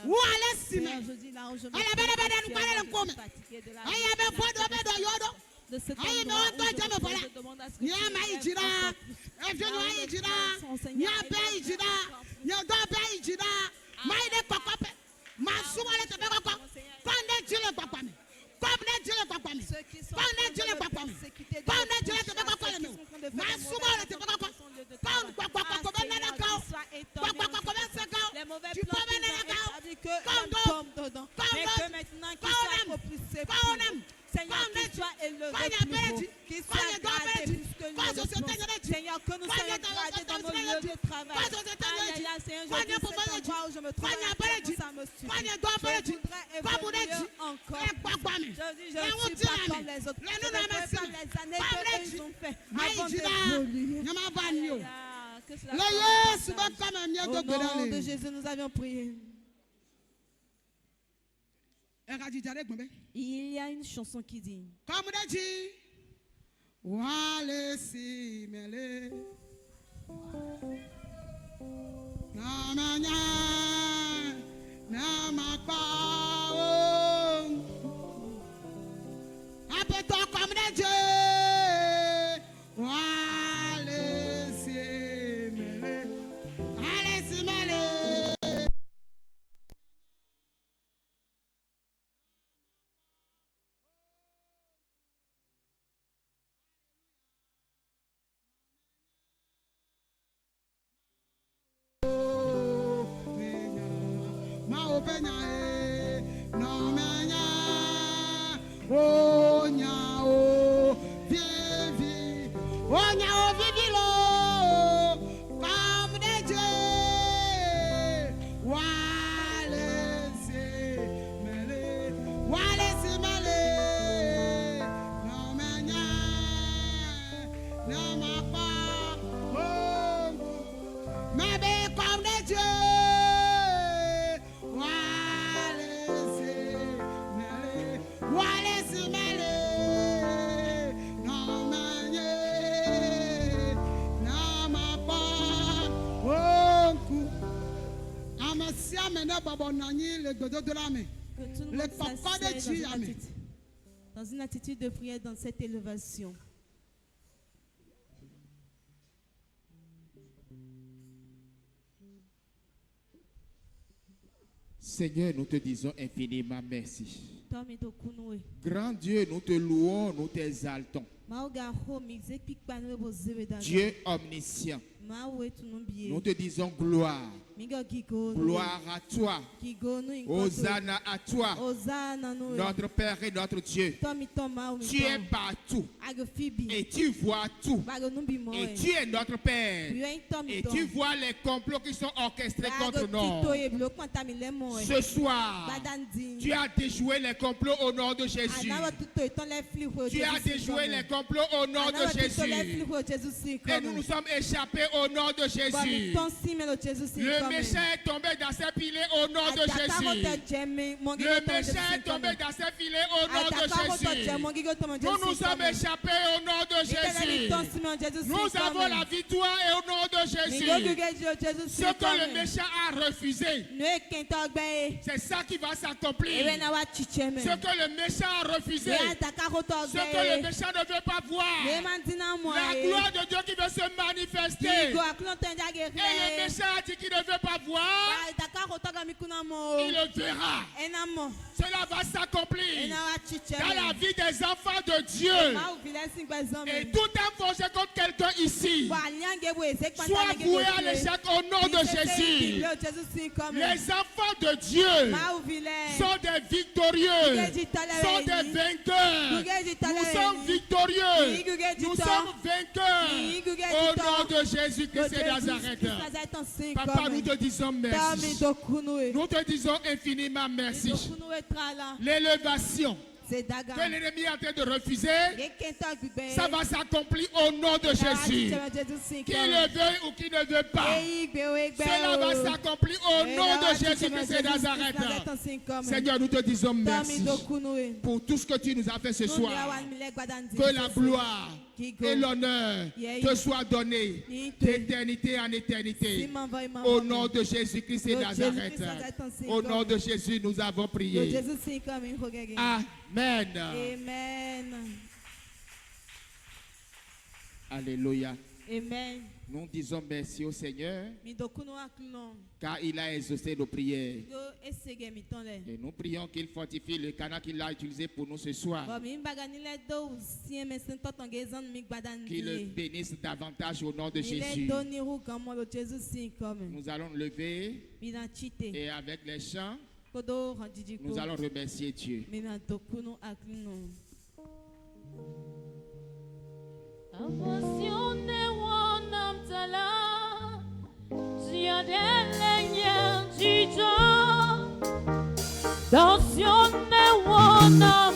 Où allez Simon? De cet endroit où je demande à ce que tu les mauvais plans que l'on tombe dedans. Mais que maintenant qu'il soit propulsé pour nous. Seigneur, qu'il soit élevé plus haut, qu'il soit gradé plus que lui. Seigneur, que nous soyons gradés dans nos lieux de travail. Aïe, aïe, aïe, Seigneur, je dis cet endroit où je me trouve, ça me suffit. Je voudrais évoluer encore. Je dis, je ne suis pas comme les autres. Je ne ferai pas les années que ils ont fait avant d'évoluer. Que cela soit au nom de Jésus, nous avions prié. Il y a une chanson qui dit Appelle-toi comme des dieux. Dans une attitude de prière, dans cette élévation. Seigneur, nous te disons infiniment merci. Grand Dieu, nous te louons, nous t'exaltons. Dieu omniscient, nous te disons gloire. Gloire à toi. Hosanna à toi. Notre Père et notre Dieu. Tu es partout. Et tu vois tout. Et tu es notre Père. Et tu vois les complots qui sont orchestrés contre nous. Ce soir, tu as déjoué les complots au nom de Jésus. Tu as déjoué les complots au nom de Jésus. Et nous nous sommes échappés au nom de Jésus. Le méchant est tombé dans ses filets au nom de Jésus. Le méchant est tombé dans ses filets au nom de Jésus. Nous nous sommes échappés au nom de Jésus. Nous avons la victoire et au nom de Jésus. Ce que le méchant a refusé, c'est ça qui va s'accomplir. Ce que le méchant a refusé, ce que le méchant ne veut pas voir, la gloire de Dieu qui veut se manifester. Et le méchant a dit qu'il ne veut pas voir, il le verra. Cela va s'accomplir dans la vie des enfants de Dieu. Et tout un projet contre quelqu'un ici soit voué à l'échec au nom de Jésus. Les enfants de Dieu sont des victorieux, sont des vainqueurs. Nous sommes victorieux, nous sommes vainqueurs au nom de Jésus-Christ de Nazareth. Papa, nous te disons merci. Nous te disons infiniment merci. L'élévation que l'ennemi est en train de refuser, ça va s'accomplir au nom de Jésus. Qu'il le veuille ou qu'il ne veut pas, cela va s'accomplir au nom de Jésus-Christ de Nazareth. Seigneur, nous te disons merci pour tout ce que tu nous as fait ce soir. Que la gloire et l'honneur te soient donnés d'éternité en éternité. Au nom de Jésus-Christ de Nazareth. Au nom de Jésus, nous avons prié. Amen. Amen. Alléluia. Amen. Nous disons merci au Seigneur car il a exaucé nos prières. Et nous prions qu'il fortifie le canal qu'il a utilisé pour nous ce soir. Qu'il le bénisse davantage au nom de Jésus. Nous allons lever et avec les chants, nous allons remercier Dieu. Dansyon ne wanam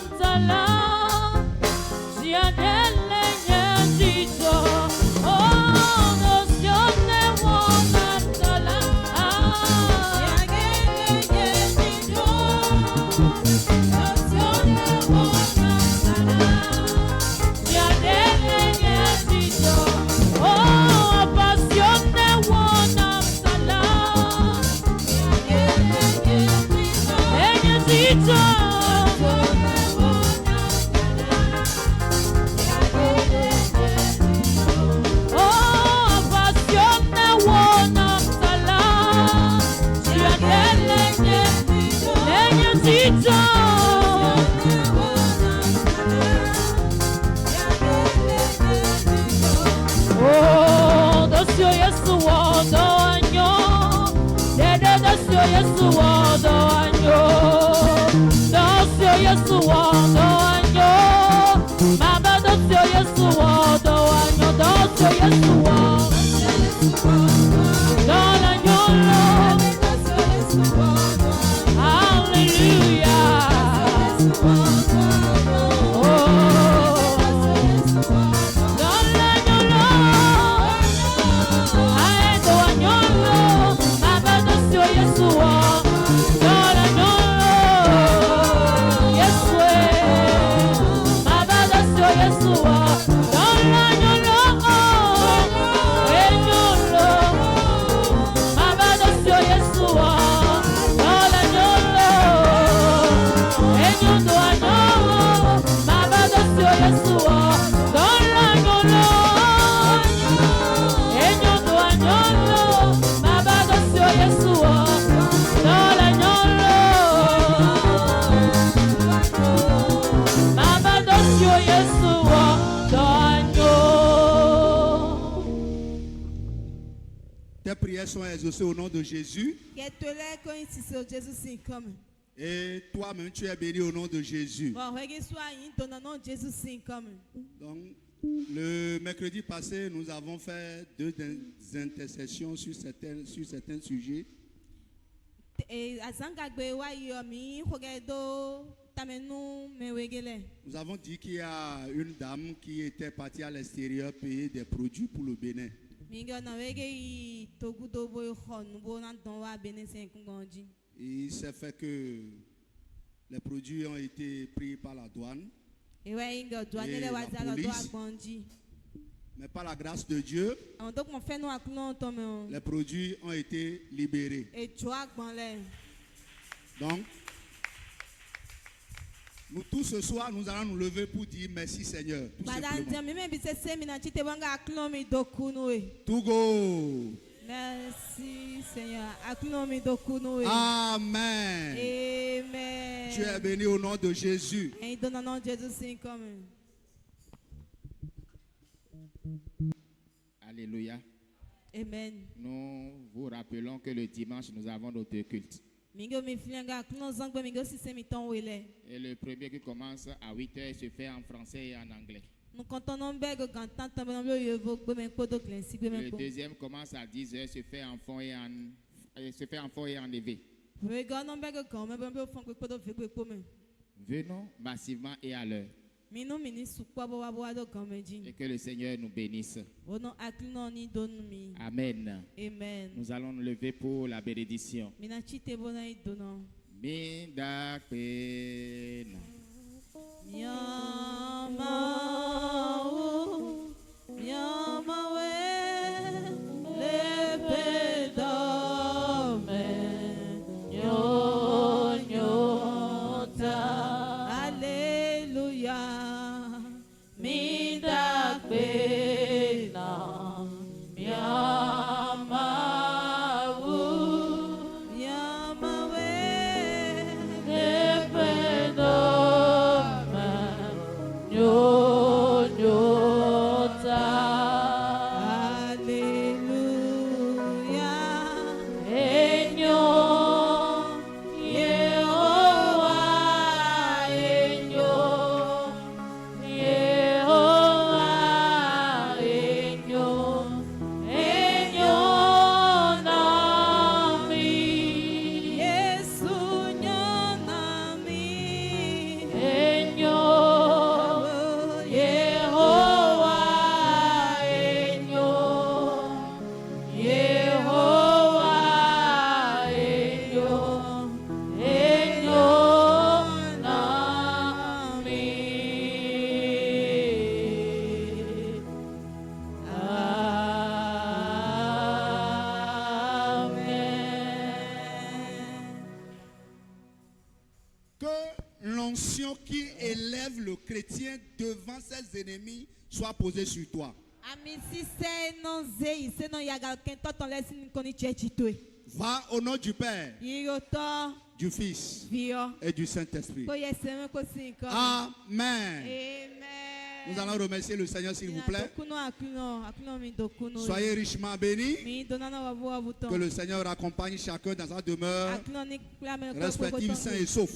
Tes prières sont exaucées au nom de Jésus. Et toi-même, tu es béni au nom de Jésus. Donc, le mercredi passé, nous avons fait 2 intercessions sur certains sujets. Nous avons dit qu'il y a une dame qui était partie à l'extérieur payer des produits pour le Bénin. Il s'est fait que les produits ont été pris par la douane et la police. Mais par la grâce de Dieu, les produits ont été libérés. Donc, nous tous ce soir, nous allons nous lever pour dire merci Seigneur. Tout go. Merci Seigneur. Amen. Amen. Tu es béni au nom de Jésus. Alléluia. Amen. Nous vous rappelons que le dimanche, nous avons notre culte. Et le premier qui commence à 8h se fait en français et en anglais. Le deuxième commence à 10h, se fait en fond et en élevé. Venons massivement et à l'heure. Et que le Seigneur nous bénisse. Amen. Amen. Nous allons nous lever pour la bénédiction. Yo l'onction qui élève le chrétien devant ses ennemis soit posée sur toi. Va au nom du Père, du Fils et du Saint-Esprit. Amen. Nous allons remercier le Seigneur, s'il vous plaît. Soyez richement bénis. Que le Seigneur accompagne chacun dans sa demeure respective, sain et sauf.